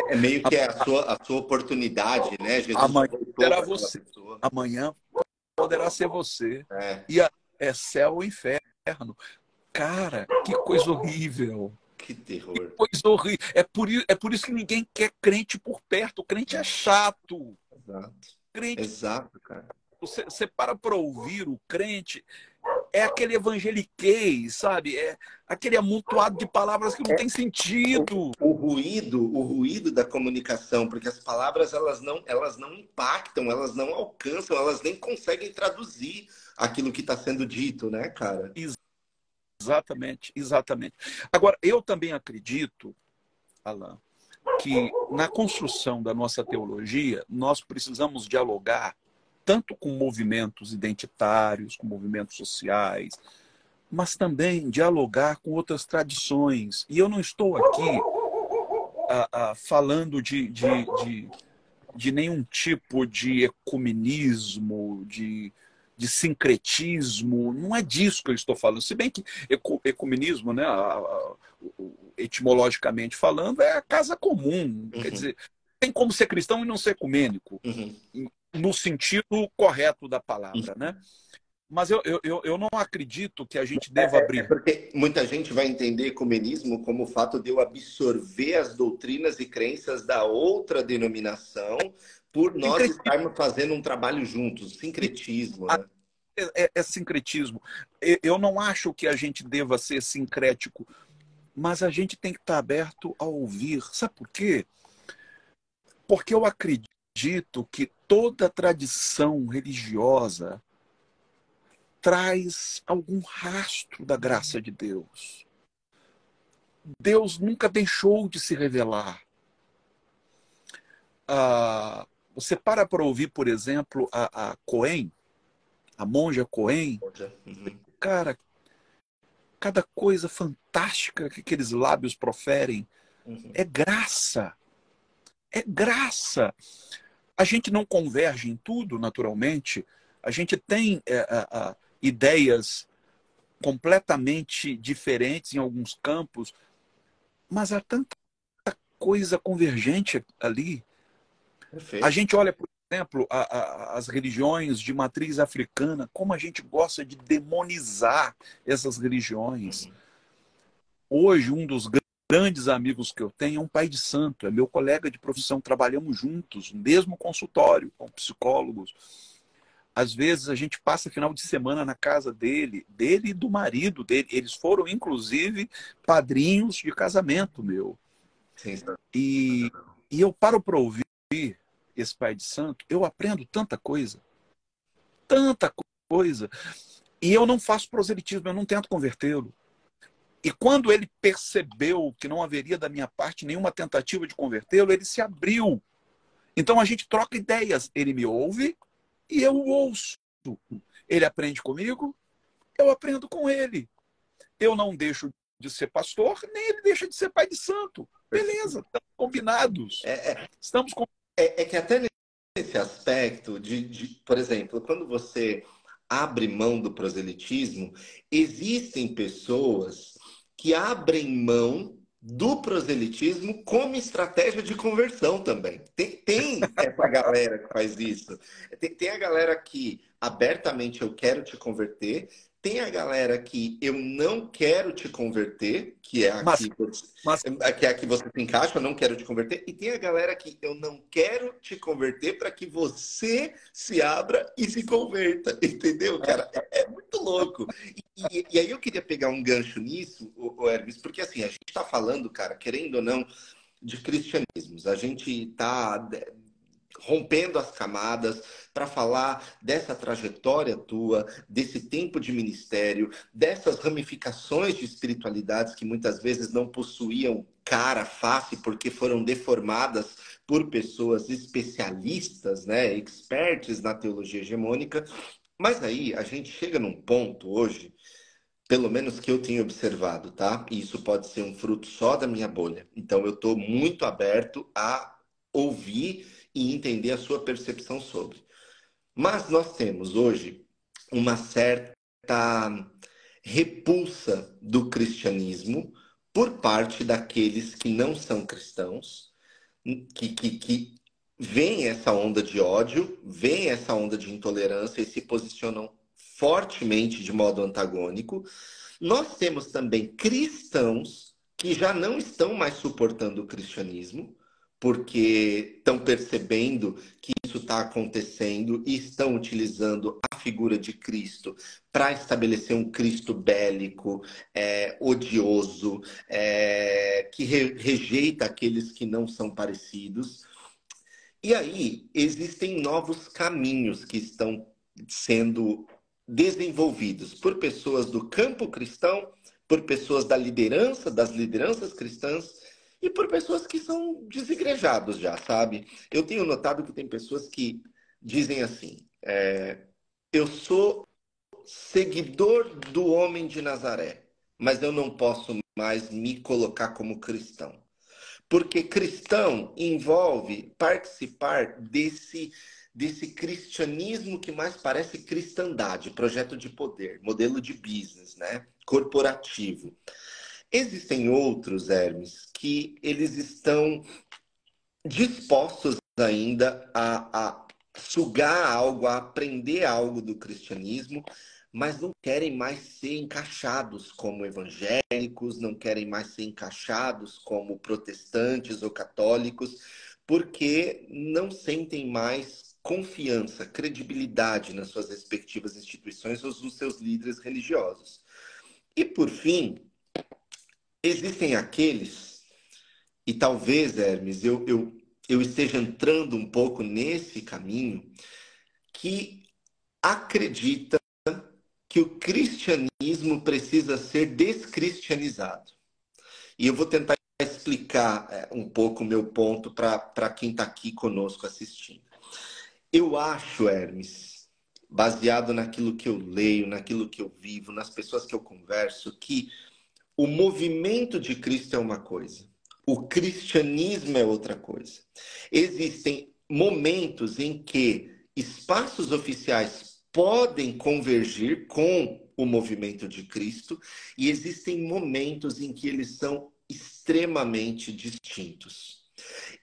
[SPEAKER 1] É meio que a sua oportunidade, né? Jesus
[SPEAKER 2] amanhã será você. Amanhã poderá ser você. E é céu ou inferno. Cara, que coisa horrível.
[SPEAKER 1] Que terror.
[SPEAKER 2] Que coisa horrível. É por isso que ninguém quer crente por perto. O crente é chato.
[SPEAKER 1] Exato.
[SPEAKER 2] Crente,
[SPEAKER 1] exato, cara.
[SPEAKER 2] Você para ouvir o crente, é aquele evangeliquez, sabe? É aquele amontoado de palavras que não tem sentido.
[SPEAKER 1] O ruído da comunicação, porque as palavras elas não impactam, elas não alcançam, elas nem conseguem traduzir aquilo que está sendo dito, né, cara?
[SPEAKER 2] Exatamente, exatamente. Agora, eu também acredito, Alan, que na construção da nossa teologia, nós precisamos dialogar tanto com movimentos identitários, com movimentos sociais, mas também dialogar com outras tradições. E eu não estou aqui falando de nenhum tipo de ecumenismo, de sincretismo. Não é disso que eu estou falando. Se bem que ecumenismo, né, etimologicamente falando, é a casa comum. Quer dizer, tem como ser cristão e não ser ecumênico, no sentido correto da palavra, né? Mas eu não acredito que a gente deva abrir.
[SPEAKER 1] Porque muita gente vai entender ecumenismo como o fato de eu absorver as doutrinas e crenças da outra denominação por nós estarmos fazendo um trabalho juntos. Sincretismo, né?
[SPEAKER 2] É sincretismo. Eu não acho que a gente deva ser sincrético, mas a gente tem que estar aberto a ouvir. Sabe por quê? Porque eu acredito que toda tradição religiosa traz algum rastro da graça de Deus. Deus nunca deixou de se revelar. Você para ouvir, por exemplo, a Cohen, a monja Cohen. Cara, cada coisa fantástica que aqueles lábios proferem é graça. É graça. A gente não converge em tudo, naturalmente. A gente tem ideias completamente diferentes em alguns campos, mas há tanta coisa convergente ali.
[SPEAKER 1] Perfeito.
[SPEAKER 2] A gente olha, por exemplo, as religiões de matriz africana, como a gente gosta de demonizar essas religiões. Hoje, um dos grandes amigos que eu tenho é um pai de santo, é meu colega de profissão, trabalhamos juntos, no mesmo consultório, com psicólogos. Às vezes a gente passa final de semana na casa dele e do marido dele. Eles foram, inclusive, padrinhos de casamento meu.
[SPEAKER 1] Sim.
[SPEAKER 2] E eu paro para ouvir esse pai de santo, eu aprendo tanta coisa. Tanta coisa. E eu não faço proselitismo, eu não tento convertê-lo. E quando ele percebeu que não haveria da minha parte nenhuma tentativa de convertê-lo, ele se abriu. Então a gente troca ideias. Ele me ouve e eu o ouço. Ele aprende comigo, eu aprendo com ele. Eu não deixo de ser pastor, nem ele deixa de ser pai de santo. Beleza, estamos combinados. Estamos combinados.
[SPEAKER 1] É que até nesse aspecto por exemplo, quando você abre mão do proselitismo, existem pessoas que abrem mão do proselitismo como estratégia de conversão também. Tem essa galera que faz isso. Tem a galera que abertamente eu quero te converter. Tem a galera que eu não quero te converter,
[SPEAKER 2] Mas, mas
[SPEAKER 1] que é a que você se encaixa, eu não quero te converter. E tem a galera que eu não quero te converter para que você se abra e se converta. Entendeu, cara? É muito louco. E aí eu queria pegar um gancho nisso, o Hermes, porque assim, a gente está falando, cara, querendo ou não, de cristianismos. A gente está rompendo as camadas para falar dessa trajetória tua, desse tempo de ministério, dessas ramificações de espiritualidades que muitas vezes não possuíam cara, face, porque foram deformadas por pessoas especialistas, né, experts na teologia hegemônica. Mas aí a gente chega num ponto hoje, pelo menos que eu tenho observado, tá? E isso pode ser um fruto só da minha bolha. Então eu estou muito aberto a ouvir e entender a sua percepção sobre. Mas nós temos hoje uma certa repulsa do cristianismo por parte daqueles que não são cristãos, que veem essa onda de ódio, veem essa onda de intolerância e se posicionam fortemente de modo antagônico. Nós temos também cristãos que já não estão mais suportando o cristianismo, porque estão percebendo que isso está acontecendo e estão utilizando a figura de Cristo para estabelecer um Cristo bélico, odioso, que rejeita aqueles que não são parecidos. E aí existem novos caminhos que estão sendo desenvolvidos por pessoas do campo cristão, por pessoas da liderança, das lideranças cristãs e por pessoas que são desigrejados já, sabe? Eu tenho notado que tem pessoas que dizem assim: eu sou seguidor do homem de Nazaré, mas eu não posso mais me colocar como cristão. Porque cristão envolve participar desse cristianismo que mais parece cristandade, projeto de poder, modelo de business, né? Corporativo. Existem outros, Hermes, que eles estão dispostos ainda a sugar algo, a aprender algo do cristianismo, mas não querem mais ser encaixados como evangélicos, não querem mais ser encaixados como protestantes ou católicos, porque não sentem mais confiança, credibilidade nas suas respectivas instituições ou nos seus líderes religiosos. E, por fim, existem aqueles, e talvez, Hermes, eu esteja entrando um pouco nesse caminho, que acredita que o cristianismo precisa ser descristianizado. E eu vou tentar explicar um pouco o meu ponto para quem está aqui conosco assistindo. Eu acho, Hermes, baseado naquilo que eu leio, naquilo que eu vivo, nas pessoas que eu converso, que o movimento de Cristo é uma coisa, o cristianismo é outra coisa. Existem momentos em que espaços oficiais podem convergir com o movimento de Cristo e existem momentos em que eles são extremamente distintos.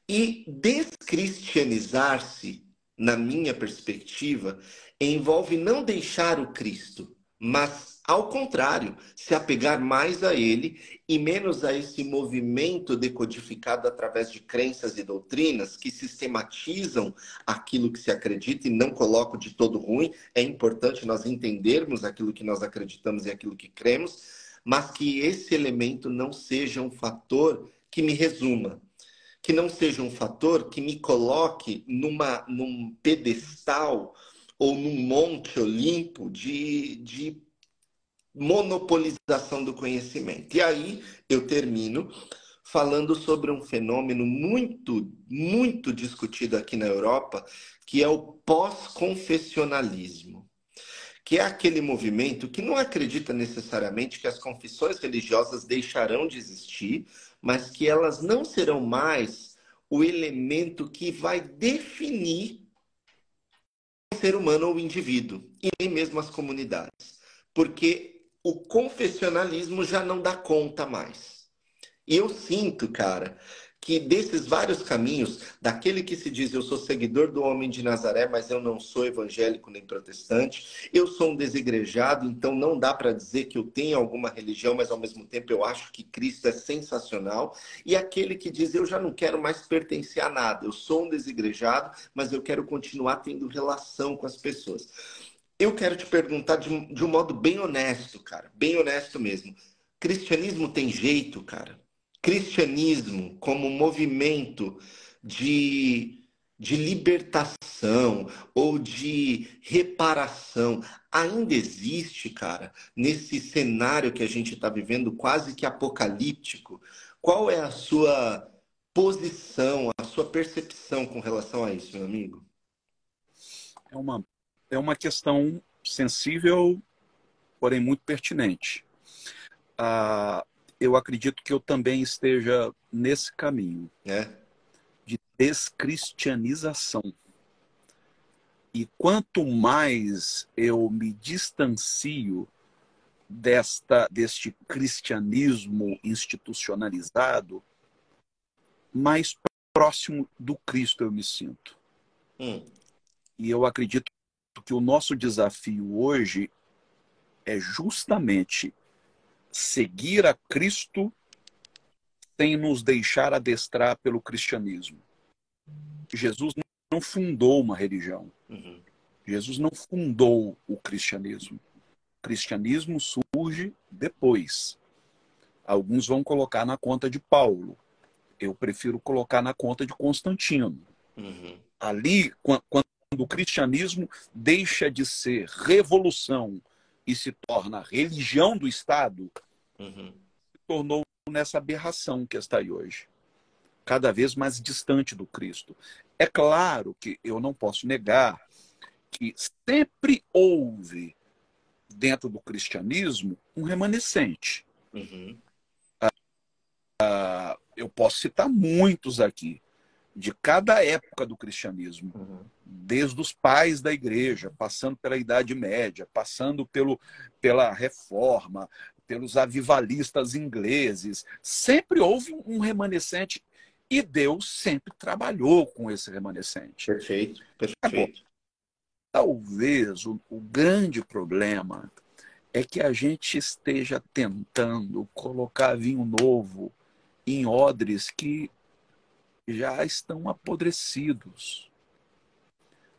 [SPEAKER 1] E descristianizar-se, na minha perspectiva, envolve não deixar o Cristo, mas, ao contrário, se apegar mais a ele e menos a esse movimento decodificado através de crenças e doutrinas que sistematizam aquilo que se acredita e não colocam de todo ruim. É importante nós entendermos aquilo que nós acreditamos e aquilo que cremos, mas que esse elemento não seja um fator que me resuma, que não seja um fator que me coloque num pedestal ou num monte olimpo de monopolização do conhecimento. E aí eu termino falando sobre um fenômeno muito, muito discutido aqui na Europa, que é o pós-confessionalismo, que é aquele movimento que não acredita necessariamente que as confissões religiosas deixarão de existir, mas que elas não serão mais o elemento que vai definir ser humano ou indivíduo, e nem mesmo as comunidades, porque o confessionalismo já não dá conta mais. E eu sinto, cara, que desses vários caminhos, daquele que se diz eu sou seguidor do homem de Nazaré, mas eu não sou evangélico nem protestante, eu sou um desigrejado, então não dá para dizer que eu tenho alguma religião, mas ao mesmo tempo eu acho que Cristo é sensacional, e aquele que diz eu já não quero mais pertencer a nada, eu sou um desigrejado, mas eu quero continuar tendo relação com as pessoas. Eu quero te perguntar de um modo bem honesto, cara, bem honesto mesmo. Cristianismo tem jeito, cara? Cristianismo como movimento de, de libertação ou de reparação ainda existe, cara, nesse cenário que a gente está vivendo quase que apocalíptico? Qual é a sua posição, a sua percepção com relação a isso, meu amigo?
[SPEAKER 2] É uma, é uma questão sensível, porém muito pertinente. Ah, eu acredito que eu também esteja nesse caminho
[SPEAKER 1] É?
[SPEAKER 2] de descristianização. E quanto mais eu me distancio deste cristianismo institucionalizado, mais próximo do Cristo eu me sinto.
[SPEAKER 1] Hum,
[SPEAKER 2] E eu acredito que o nosso desafio hoje é justamente seguir a Cristo sem nos deixar adestrar pelo cristianismo. Jesus não fundou uma religião.
[SPEAKER 1] uhum,
[SPEAKER 2] Jesus não fundou o cristianismo. O cristianismo surge depois. Alguns vão colocar na conta de Paulo. Eu prefiro colocar na conta de Constantino.
[SPEAKER 1] uhum,
[SPEAKER 2] Ali, quando o cristianismo deixa de ser revolução e se torna religião do Estado,
[SPEAKER 1] uhum.
[SPEAKER 2] se tornou nessa aberração que está aí hoje, cada vez mais distante do Cristo. É claro que eu não posso negar que sempre houve, dentro do cristianismo, um remanescente.
[SPEAKER 1] Uhum,
[SPEAKER 2] Eu posso citar muitos aqui, de cada época do cristianismo,
[SPEAKER 1] uhum.
[SPEAKER 2] desde os pais da igreja, passando pela Idade Média, passando pela Reforma, pelos avivalistas ingleses. Sempre houve um remanescente e Deus sempre trabalhou com esse remanescente.
[SPEAKER 1] Perfeito,
[SPEAKER 2] Agora,
[SPEAKER 1] perfeito.
[SPEAKER 2] talvez o grande problema é que a gente esteja tentando colocar vinho novo em odres que já estão apodrecidos.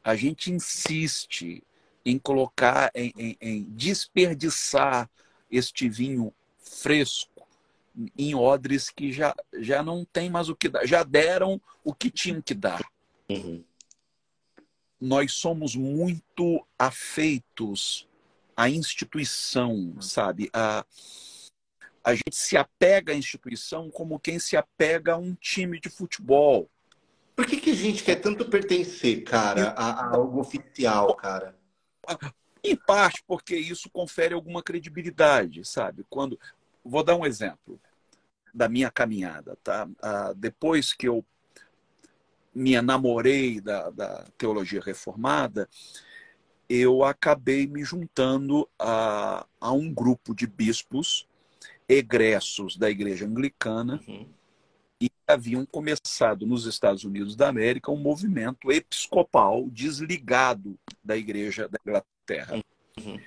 [SPEAKER 2] A gente insiste em colocar, em desperdiçar este vinho fresco em odres que já não tem mais o que dar, já deram o que tinham que dar.
[SPEAKER 1] Uhum.
[SPEAKER 2] Nós somos muito afeitos à instituição, sabe? A gente se apega à instituição como quem se apega a um time de futebol.
[SPEAKER 1] Por que que a gente quer tanto pertencer,
[SPEAKER 2] E,
[SPEAKER 1] cara, a algo oficial, cara?
[SPEAKER 2] em parte porque isso confere alguma credibilidade, sabe? Quando vou dar um exemplo da minha caminhada, tá? Depois que eu me enamorei da teologia reformada, eu acabei me juntando a um grupo de bispos egressos da Igreja Anglicana
[SPEAKER 1] Uhum,
[SPEAKER 2] e haviam começado nos Estados Unidos da América um movimento episcopal desligado da Igreja da Inglaterra.
[SPEAKER 1] uhum,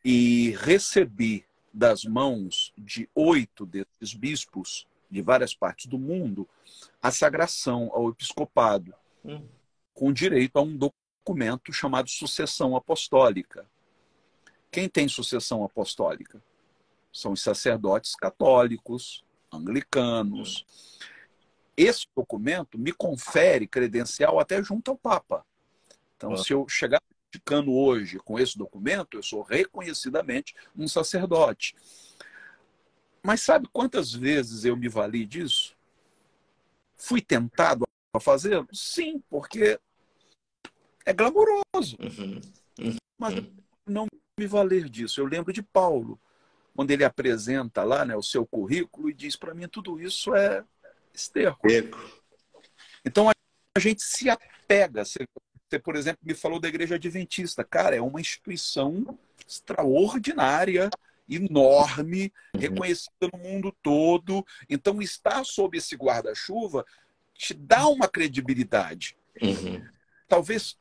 [SPEAKER 2] E recebi das mãos de 8 desses bispos de várias partes do mundo a sagração ao episcopado,
[SPEAKER 1] uhum.
[SPEAKER 2] com direito a um documento chamado sucessão apostólica. Quem tem sucessão apostólica? São os sacerdotes católicos, anglicanos. Esse documento me confere credencial até junto ao Papa. Então, se eu chegar no Vaticano hoje com esse documento, eu sou reconhecidamente um sacerdote. Mas sabe quantas vezes eu me vali disso? Fui tentado a fazê-lo? Sim, porque é glamouroso.
[SPEAKER 1] Uhum,
[SPEAKER 2] Mas eu
[SPEAKER 1] uhum.
[SPEAKER 2] não me valer disso. Eu lembro de Paulo, quando ele apresenta lá, né, o seu currículo e diz para mim tudo isso é esterco.
[SPEAKER 1] Eco.
[SPEAKER 2] Então a gente se apega. Você, por exemplo, me falou da Igreja Adventista. Cara, é uma instituição extraordinária, enorme,
[SPEAKER 1] Uhum.
[SPEAKER 2] reconhecida no mundo todo. Então, estar sob esse guarda-chuva te dá uma credibilidade.
[SPEAKER 1] Uhum.
[SPEAKER 2] Talvez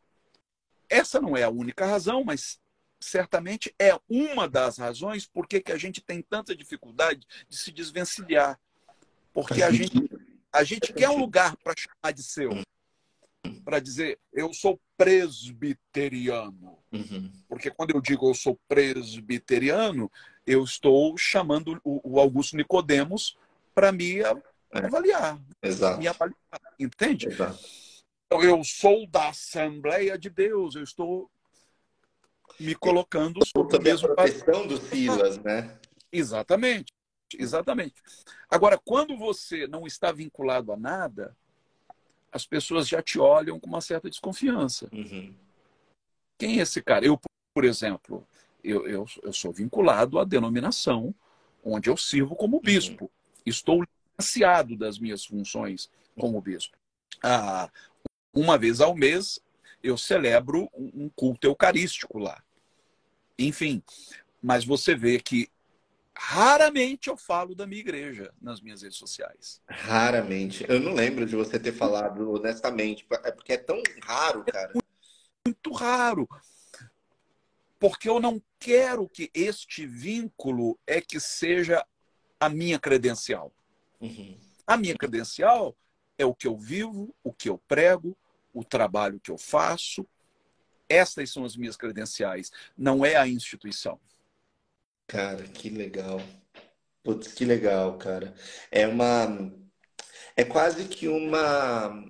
[SPEAKER 2] essa não é a única razão, mas certamente é uma das razões por que a gente tem tanta dificuldade de se desvencilhar. Porque
[SPEAKER 1] Faz sentido.
[SPEAKER 2] a gente
[SPEAKER 1] Faz
[SPEAKER 2] quer um
[SPEAKER 1] sentido.
[SPEAKER 2] lugar para chamar de seu, para dizer, eu sou presbiteriano.
[SPEAKER 1] Uhum.
[SPEAKER 2] Porque quando eu digo eu sou presbiteriano, eu estou chamando o Augusto Nicodemos para me
[SPEAKER 1] É,
[SPEAKER 2] avaliar, me
[SPEAKER 1] exato.
[SPEAKER 2] avaliar, entende?
[SPEAKER 1] Exato.
[SPEAKER 2] Então, eu sou da Assembleia de Deus, eu estou me colocando sob o
[SPEAKER 1] Sob a
[SPEAKER 2] mesmo
[SPEAKER 1] proteção do
[SPEAKER 2] patamar.
[SPEAKER 1] Silas, né?
[SPEAKER 2] Exatamente, exatamente. Agora, quando você não está vinculado a nada, as pessoas já te olham com uma certa desconfiança.
[SPEAKER 1] Uhum.
[SPEAKER 2] Quem é esse cara? Eu, por exemplo, eu sou vinculado à denominação onde eu sirvo como
[SPEAKER 1] Uhum.
[SPEAKER 2] bispo. Estou licenciado das minhas funções como bispo. Ah, uma vez ao mês, eu celebro um culto eucarístico lá. Enfim, mas você vê que raramente eu falo da minha igreja nas minhas redes sociais.
[SPEAKER 1] Raramente. Eu não lembro de você ter falado honestamente. É porque é tão raro, cara.
[SPEAKER 2] Muito raro, porque eu não quero que este vínculo é que seja a minha credencial.
[SPEAKER 1] Uhum.
[SPEAKER 2] A minha credencial é o que eu vivo, o que eu prego, o trabalho que eu faço. Estas são as minhas credenciais, não é a instituição.
[SPEAKER 1] Cara, que legal. Putz, que legal, cara. É uma. É quase que uma.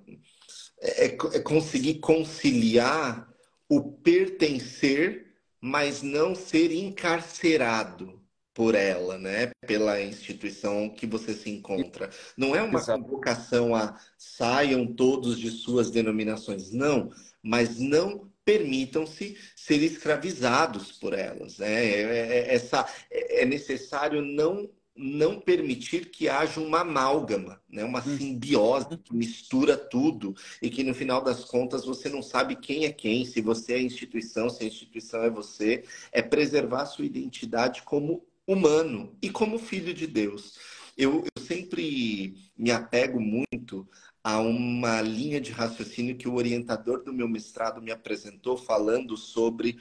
[SPEAKER 1] É conseguir conciliar o pertencer, mas não ser encarcerado por ela, né? Pela instituição que você se encontra. Não é uma
[SPEAKER 2] Exato.
[SPEAKER 1] convocação a saiam todos de suas denominações, não, mas não permitam-se ser escravizados por elas, né? É necessário não permitir que haja uma amálgama, né? Uma simbiose que mistura tudo e que no final das contas você não sabe quem é quem, se você é a instituição, se a instituição é você, é preservar a sua identidade como humano e como filho de Deus. Eu sempre me apego muito a uma linha de raciocínio que o orientador do meu mestrado me apresentou falando sobre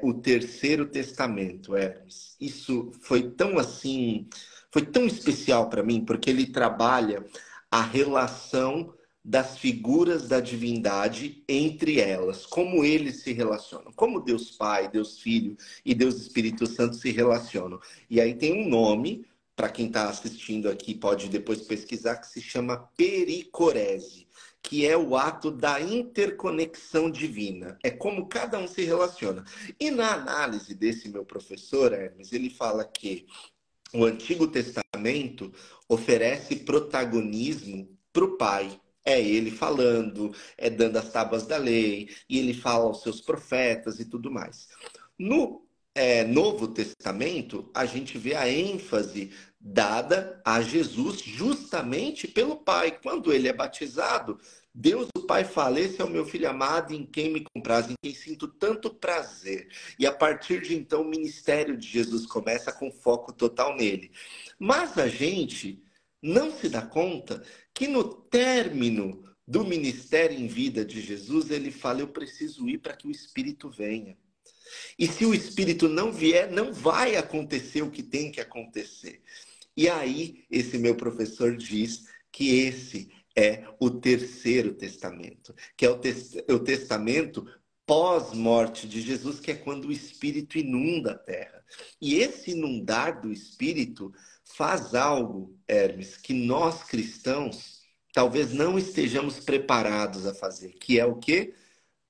[SPEAKER 1] o Terceiro Testamento, Hermes. Isso foi tão assim, foi tão especial para mim, porque ele trabalha a relação das figuras da divindade entre elas, como eles se relacionam, como Deus Pai, Deus Filho e Deus Espírito Santo se relacionam. E aí tem um nome, para quem está assistindo aqui pode depois pesquisar, que se chama pericorese, que é o ato da interconexão divina. É como cada um se relaciona. E na análise desse meu professor, Hermes, ele fala que o Antigo Testamento oferece protagonismo para o Pai. É ele falando, é dando as tábuas da lei, e ele fala aos seus profetas e tudo mais. No Novo Testamento, a gente vê a ênfase dada a Jesus justamente pelo Pai. Quando ele é batizado, Deus, o Pai, fala: esse é o meu filho amado em quem me compraz, em quem sinto tanto prazer. E a partir de então, o ministério de Jesus começa com foco total nele. Mas a gente não se dá conta que no término do ministério em vida de Jesus, ele fala: eu preciso ir para que o Espírito venha. E se o Espírito não vier, não vai acontecer o que tem que acontecer. E aí, esse meu professor diz que esse é o Terceiro Testamento, que é o testamento pós-morte de Jesus, que é quando o Espírito inunda a terra. E esse inundar do Espírito faz algo, Hermes, que nós cristãos talvez não estejamos preparados a fazer, que é o quê?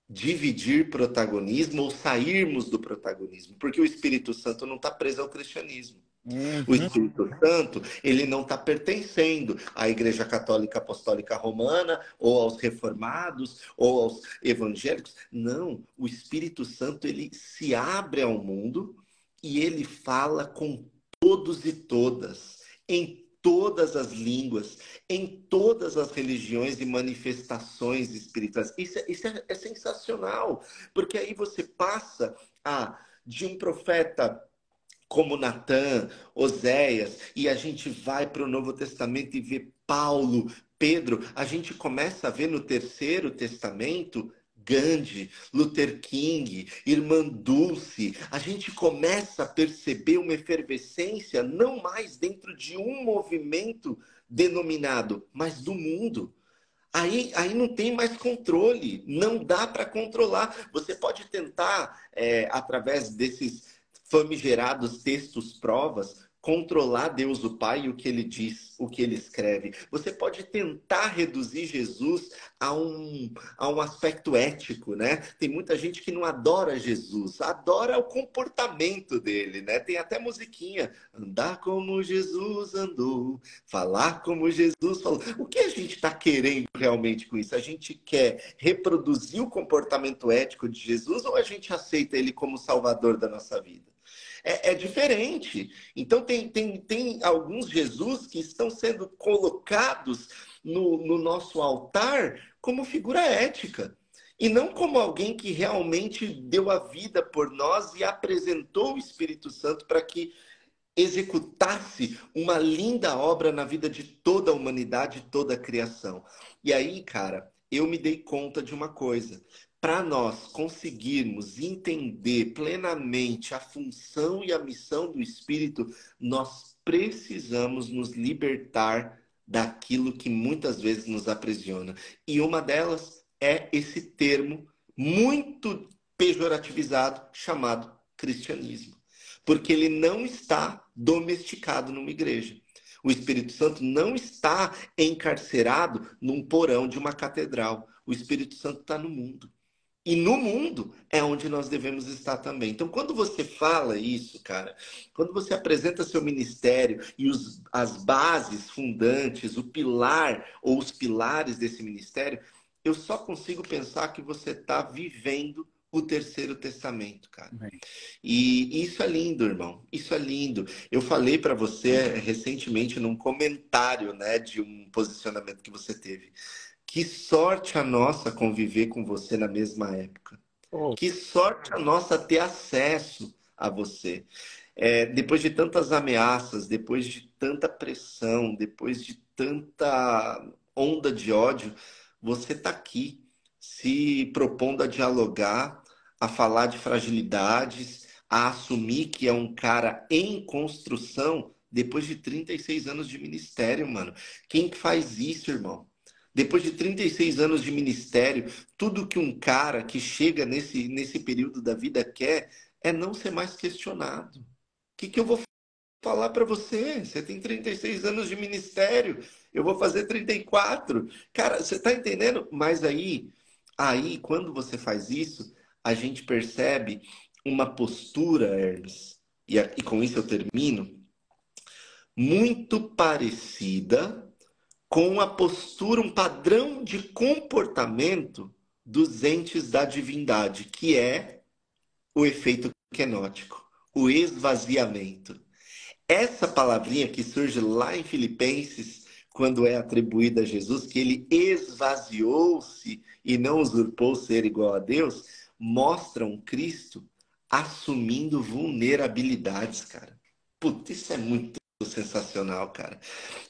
[SPEAKER 1] Dividir protagonismo ou sairmos do protagonismo, porque o Espírito Santo não está preso ao cristianismo. O
[SPEAKER 2] Uhum.
[SPEAKER 1] Espírito Santo, ele não está pertencendo à Igreja Católica Apostólica Romana, ou aos reformados, ou aos evangélicos. Não, o Espírito Santo, ele se abre ao mundo e ele fala com todos e todas, em todas as línguas, em todas as religiões e manifestações espirituais. Isso é sensacional, porque aí você passa de um profeta como Natã, Oséias, e a gente vai para o Novo Testamento e vê Paulo, Pedro, a gente começa a ver no Terceiro Testamento Gandhi, Luther King, Irmã Dulce, a gente começa a perceber uma efervescência não mais dentro de um movimento denominado, mas do mundo. Aí não tem mais controle, não dá para controlar. Você pode tentar, através desses famigerados textos provas, controlar Deus o Pai e o que ele diz, o que ele escreve. Você pode tentar reduzir Jesus a um aspecto ético, né? Tem muita gente que não adora Jesus, adora o comportamento dele, né? Tem até musiquinha, andar como Jesus andou, falar como Jesus falou. O que a gente está querendo realmente com isso? A gente quer reproduzir o comportamento ético de Jesus ou a gente aceita ele como salvador da nossa vida? É diferente. Então, tem alguns Jesus que estão sendo colocados no nosso altar como figura ética. E não como alguém que realmente deu a vida por nós e apresentou o Espírito Santo para que executasse uma linda obra na vida de toda a humanidade, toda a criação. E aí, cara, eu me dei conta de uma coisa. Para nós conseguirmos entender plenamente a função e a missão do Espírito, nós precisamos nos libertar daquilo que muitas vezes nos aprisiona. E uma delas é esse termo muito pejorativizado chamado cristianismo. Porque ele não está domesticado numa igreja. O Espírito Santo não está encarcerado num porão de uma catedral. O Espírito Santo está no mundo. E no mundo é onde nós devemos estar também. Então, quando você fala isso, cara, quando você apresenta seu ministério e as bases fundantes, o pilar ou os pilares desse ministério, eu só consigo pensar que você está vivendo o Terceiro Testamento, cara.
[SPEAKER 2] Amém.
[SPEAKER 1] E isso é lindo, irmão. Isso é lindo. Eu falei para você recentemente num comentário, né, de um posicionamento que você teve. Que sorte a nossa conviver com você na mesma época.
[SPEAKER 2] Oh,
[SPEAKER 1] Que sorte a nossa ter acesso a você. Depois de tantas ameaças, depois de tanta pressão, depois de tanta onda de ódio, você está aqui se propondo a dialogar, a falar de fragilidades, a assumir que é um cara em construção depois de 36 anos de ministério, mano. Quem que faz isso, irmão? Depois de 36 anos de ministério, tudo que um cara que chega nesse período da vida quer é não ser mais questionado. O que eu vou falar para você? Você tem 36 anos de ministério, eu vou fazer 34. Cara, você está entendendo? Mas aí, quando você faz isso, a gente percebe uma postura, Hermes, e com isso eu termino, muito parecida com a postura, um padrão de comportamento dos entes da divindade, que é o efeito kenótico, o esvaziamento. Essa palavrinha que surge lá em Filipenses, quando é atribuída a Jesus, que ele esvaziou-se e não usurpou ser igual a Deus, mostra um Cristo assumindo vulnerabilidades, cara. Putz, isso é muito sensacional, cara.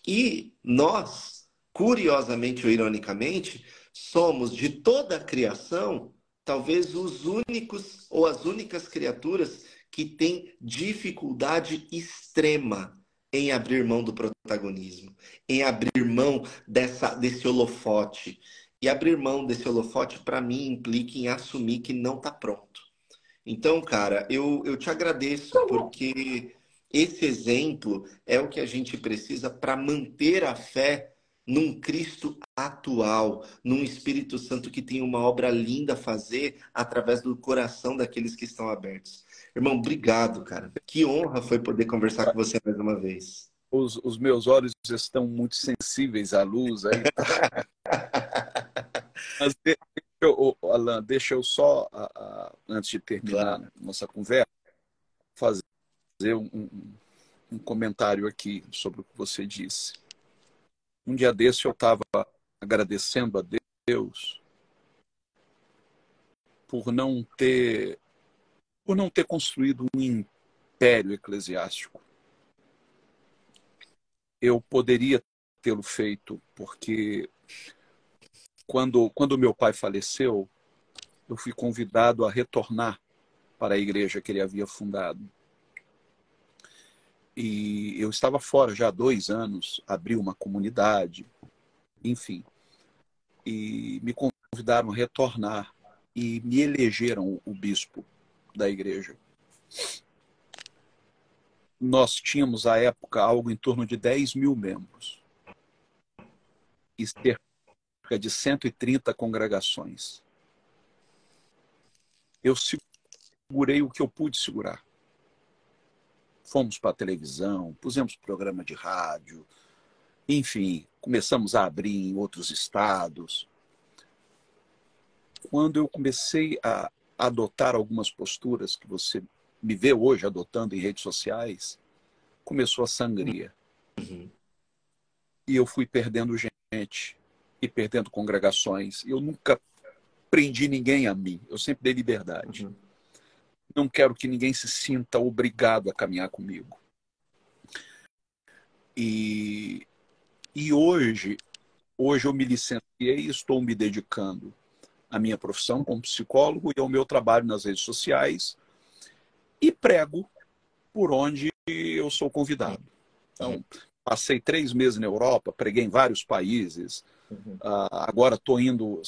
[SPEAKER 1] E nós, curiosamente ou ironicamente, somos de toda a criação, talvez os únicos ou as únicas criaturas que têm dificuldade extrema em abrir mão do protagonismo, em abrir mão desse holofote. E abrir mão desse holofote, para mim, implica em assumir que não está pronto. Então, cara, eu te agradeço porque esse exemplo é o que a gente precisa para manter a fé num Cristo atual, num Espírito Santo que tem uma obra linda a fazer através do coração daqueles que estão abertos. Irmão, obrigado, cara. Que honra foi poder conversar com você mais uma vez.
[SPEAKER 2] os meus olhos estão muito sensíveis à luz aí, tá? Mas Alan, deixa eu só, antes de terminar
[SPEAKER 1] Claro.
[SPEAKER 2] nossa conversa, fazer um comentário aqui sobre o que você disse. Um dia desse eu estava agradecendo a Deus por não ter construído um império eclesiástico. Eu poderia tê-lo feito, porque quando meu pai faleceu, eu fui convidado a retornar para a igreja que ele havia fundado. E eu estava fora já há 2 anos, abri uma comunidade, enfim. E me convidaram a retornar e me elegeram o bispo da igreja. Nós tínhamos, à época, algo em torno de 10 mil membros e cerca de 130 congregações. Eu segurei o que eu pude segurar. Fomos para a televisão, pusemos programa de rádio, enfim, começamos a abrir em outros estados. Quando eu comecei a adotar algumas posturas que você me vê hoje adotando em redes sociais, começou a sangria. E eu fui perdendo gente e perdendo congregações. Eu nunca prendi ninguém a mim, eu sempre dei liberdade. Não quero que ninguém se sinta obrigado a caminhar comigo. E hoje eu me licenciei e estou me dedicando à minha profissão como psicólogo e ao meu trabalho nas redes sociais e prego por onde eu sou convidado. Então, passei 3 meses na Europa, preguei em vários países. Agora estou indo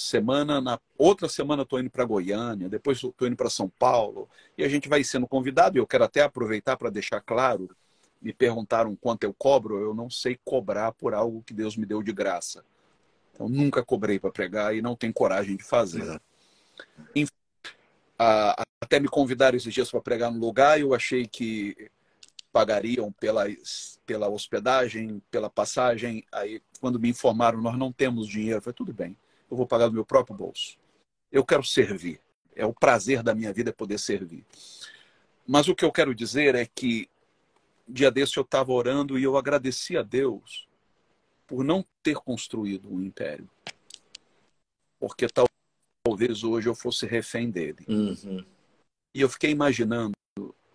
[SPEAKER 2] outra semana estou indo para Goiânia, depois estou indo para São Paulo, e a gente vai sendo convidado. E eu quero até aproveitar para deixar claro, me perguntaram quanto eu cobro, eu não sei cobrar por algo que Deus me deu de graça. Então nunca cobrei para pregar e não tenho coragem de fazer. Enfim, até me convidaram esses dias para pregar no lugar, e eu achei que pagariam pela hospedagem, pela passagem. Aí, quando me informaram, nós não temos dinheiro, eu falei, tudo bem, eu vou pagar do meu próprio bolso. Eu quero servir. É o prazer da minha vida é poder servir. Mas o que eu quero dizer é que, dia desse eu estava orando e eu agradeci a Deus por não ter construído um império. Porque talvez hoje eu fosse refém dele. E eu fiquei imaginando,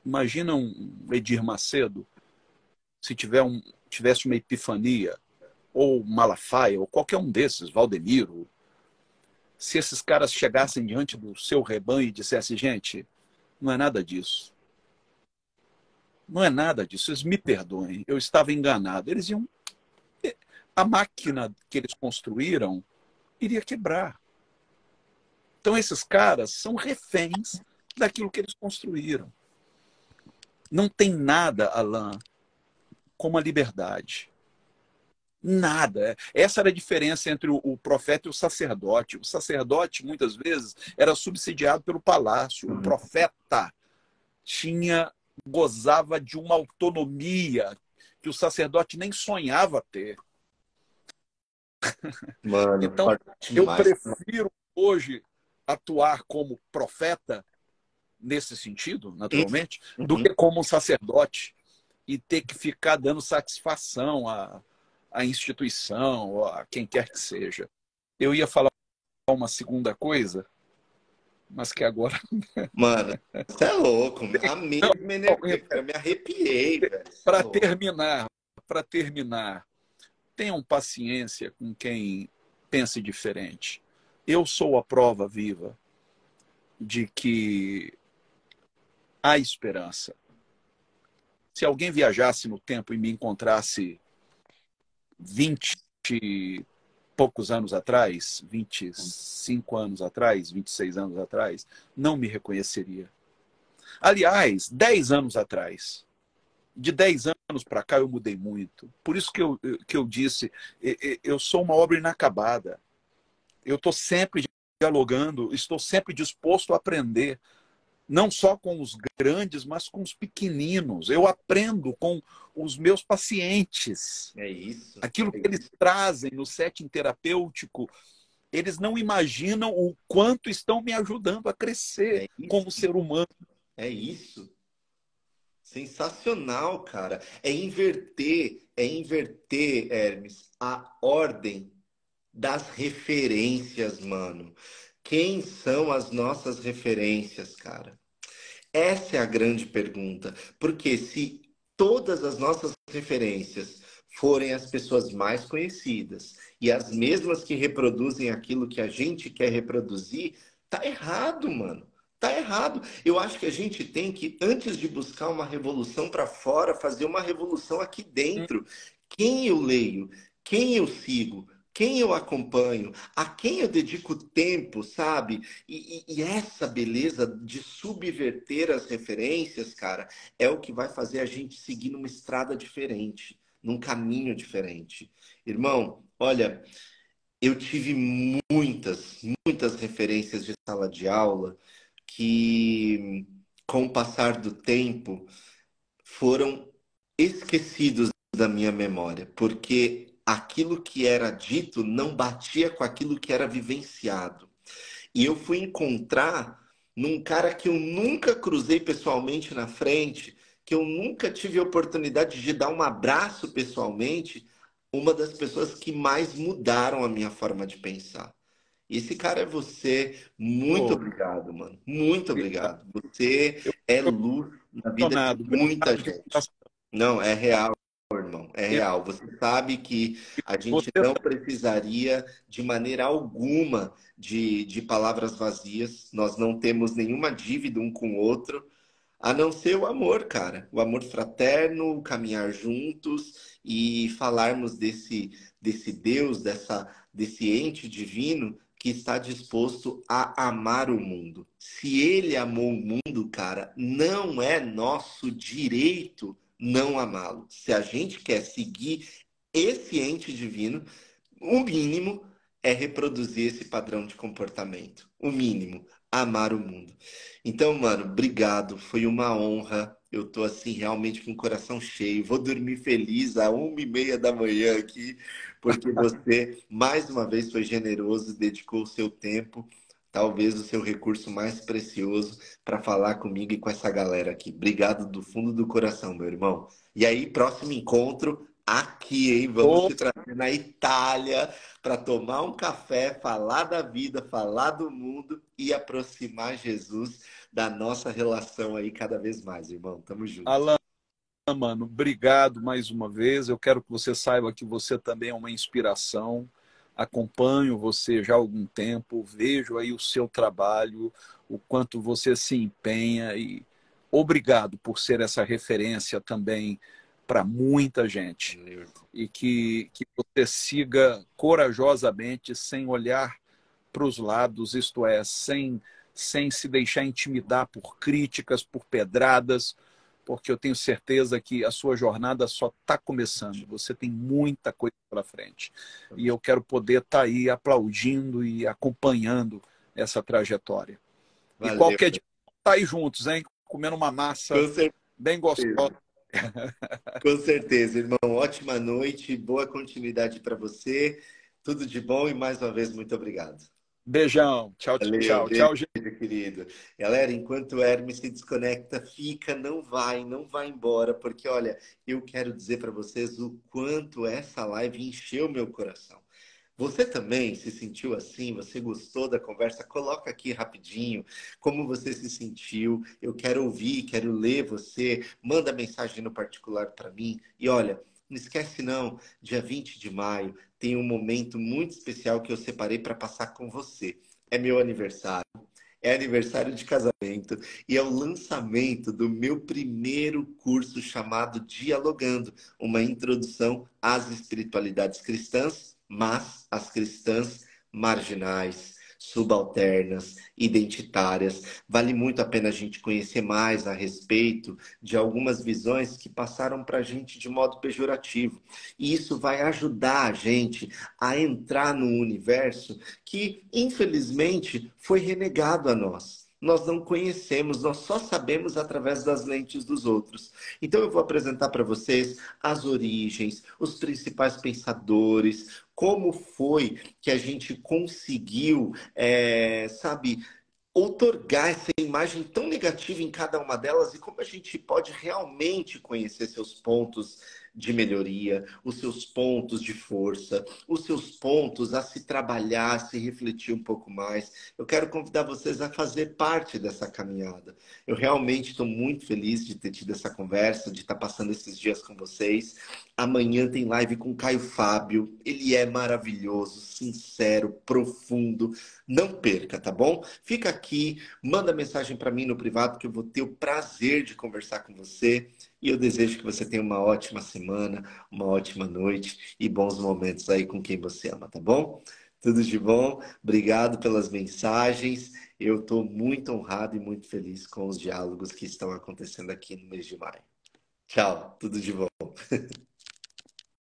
[SPEAKER 2] imagina um Edir Macedo, se tivesse uma epifania, ou Malafaia, ou qualquer um desses, Valdemiro, se esses caras chegassem diante do seu rebanho e dissessem, gente, não é nada disso. Não é nada disso, vocês me perdoem, eu estava enganado. Eles iam... A máquina que eles construíram iria quebrar. Então esses caras são reféns daquilo que eles construíram. Não tem nada, Alain, como a liberdade. Nada. Essa era a diferença entre o profeta e o sacerdote. O sacerdote, muitas vezes, era subsidiado pelo palácio. O profeta gozava de uma autonomia que o sacerdote nem sonhava ter.
[SPEAKER 1] Mano,
[SPEAKER 2] então, eu prefiro hoje atuar como profeta, nesse sentido, naturalmente, do que como um sacerdote e ter que ficar dando satisfação à instituição, ou a quem quer que seja. Eu ia falar uma segunda coisa, mas que agora...
[SPEAKER 1] Mano, você é louco. A mesma energia, eu me arrepiei, velho.
[SPEAKER 2] Para terminar, tenham paciência com quem pense diferente. Eu sou a prova viva de que há esperança. Se alguém viajasse no tempo e me encontrasse 20 e poucos anos atrás, 25 anos atrás, 26 anos atrás, não me reconheceria. Aliás, 10 anos atrás, de 10 anos para cá eu mudei muito. Por isso que eu disse, eu sou uma obra inacabada. Eu estou sempre dialogando, estou sempre disposto a aprender. Não só com os grandes, mas com os pequeninos. Eu aprendo com os meus pacientes.
[SPEAKER 1] É isso.
[SPEAKER 2] Aquilo que eles trazem no setting terapêutico, eles não imaginam o quanto estão me ajudando a crescer como ser humano.
[SPEAKER 1] É isso. Sensacional, cara. É inverter, Hermes, a ordem das referências, mano. Quem são as nossas referências, cara? Essa é a grande pergunta. Porque se todas as nossas referências forem as pessoas mais conhecidas e as mesmas que reproduzem aquilo que a gente quer reproduzir, tá errado, mano. Tá errado. Eu acho que a gente tem que, antes de buscar uma revolução para fora, fazer uma revolução aqui dentro. Quem eu leio? Quem eu sigo? Quem eu acompanho? A quem eu dedico tempo, sabe? E essa beleza de subverter as referências, cara, é o que vai fazer a gente seguir numa estrada diferente, num caminho diferente. Irmão, olha, eu tive muitas referências de sala de aula que, com o passar do tempo, foram esquecidos da minha memória, porque aquilo que era dito não batia com aquilo que era vivenciado. E eu fui encontrar num cara que eu nunca cruzei pessoalmente na frente, que eu nunca tive a oportunidade de dar um abraço pessoalmente, uma das pessoas que mais mudaram a minha forma de pensar. Esse cara é você. Muito
[SPEAKER 2] Pô,
[SPEAKER 1] obrigado, mano. Muito
[SPEAKER 2] obrigado.
[SPEAKER 1] obrigado. Você
[SPEAKER 2] Eu
[SPEAKER 1] é
[SPEAKER 2] fico
[SPEAKER 1] luz na vida de
[SPEAKER 2] emocionado.
[SPEAKER 1] muita
[SPEAKER 2] Obrigado de
[SPEAKER 1] gente.
[SPEAKER 2] coração.
[SPEAKER 1] Não, é real, irmão. É
[SPEAKER 2] Eu,
[SPEAKER 1] real. Você sabe que a gente
[SPEAKER 2] você
[SPEAKER 1] não precisaria, de maneira alguma, de palavras vazias. Nós não temos nenhuma dívida um com o outro. A não ser o amor, cara. O amor fraterno, caminhar juntos e falarmos desse Deus, desse ente divino que está disposto a amar o mundo. Se ele amou o mundo, cara, não é nosso direito não amá-lo. Se a gente quer seguir esse ente divino, o mínimo é reproduzir esse padrão de comportamento. O mínimo, amar o mundo. Então, mano, obrigado. Foi uma honra. Eu tô assim realmente com o coração cheio. Vou dormir feliz às 1h30 da manhã aqui, porque você mais uma vez foi generoso, dedicou o seu tempo, talvez o seu recurso mais precioso, para falar comigo e com essa galera aqui. Obrigado do fundo do coração, meu irmão. E aí, próximo encontro aqui, hein? Vamos
[SPEAKER 2] oh,
[SPEAKER 1] te trazer na Itália para tomar um café, falar da vida, falar do mundo e aproximar Jesus da nossa relação aí cada vez mais, irmão. Tamo junto.
[SPEAKER 2] Alan, mano, obrigado mais uma vez. Eu quero que você saiba que você também é uma inspiração. Acompanho você já há algum tempo, vejo aí o seu trabalho, o quanto você se empenha e obrigado por ser essa referência também para muita gente.
[SPEAKER 1] Valeu.
[SPEAKER 2] E que você siga corajosamente, sem olhar para os lados, isto é, sem se deixar intimidar por críticas, por pedradas, porque eu tenho certeza que a sua jornada só está começando. Você tem muita coisa pela frente. E eu quero poder estar aí aplaudindo e acompanhando essa trajetória. E
[SPEAKER 1] Valeu.
[SPEAKER 2] qualquer dia, tá aí juntos, hein? Comendo uma massa
[SPEAKER 1] Com certeza.
[SPEAKER 2] bem gostosa.
[SPEAKER 1] Com certeza, irmão. Ótima noite, boa continuidade para você. Tudo de bom e mais uma vez muito obrigado.
[SPEAKER 2] Beijão. Tchau,
[SPEAKER 1] Valeu,
[SPEAKER 2] tchau.
[SPEAKER 1] beijo,
[SPEAKER 2] Tchau, gente.
[SPEAKER 1] querido. Galera, enquanto o Hermes se desconecta, fica, não vai embora, porque olha, eu quero dizer para vocês o quanto essa live encheu meu coração. Você também se sentiu assim? Você gostou da conversa? Coloca aqui rapidinho como você se sentiu. Eu quero ouvir, quero ler você. Manda mensagem no particular para mim. E olha, não esquece não, dia 20 de maio tem um momento muito especial que eu separei para passar com você. É meu aniversário. É aniversário de casamento e é o lançamento do meu primeiro curso chamado Dialogando, uma introdução às espiritualidades cristãs, mas as cristãs marginais, subalternas, identitárias. Vale muito a pena a gente conhecer mais a respeito de algumas visões que passaram para a gente de modo pejorativo. E isso vai ajudar a gente a entrar no universo que, infelizmente, foi renegado a nós. Nós não conhecemos, nós só sabemos através das lentes dos outros. Então eu vou apresentar para vocês as origens, os principais pensadores, como foi que a gente conseguiu, sabe, outorgar essa imagem tão negativa em cada uma delas e como a gente pode realmente conhecer seus pontos de melhoria, os seus pontos de força, os seus pontos a se trabalhar, a se refletir um pouco mais. Eu quero convidar vocês a fazer parte dessa caminhada. Eu realmente estou muito feliz de ter tido essa conversa, de estar passando esses dias com vocês. Amanhã tem live com o Caio Fábio. Ele é maravilhoso, sincero, profundo. Não perca, tá bom? Fica aqui, manda mensagem para mim no privado que eu vou ter o prazer de conversar com você. E eu desejo que você tenha uma ótima semana, uma ótima noite e bons momentos aí com quem você ama, tá bom? Tudo de bom. Obrigado pelas mensagens. Eu estou muito honrado e muito feliz com os diálogos que estão acontecendo aqui no mês de maio. Tchau, tudo de bom.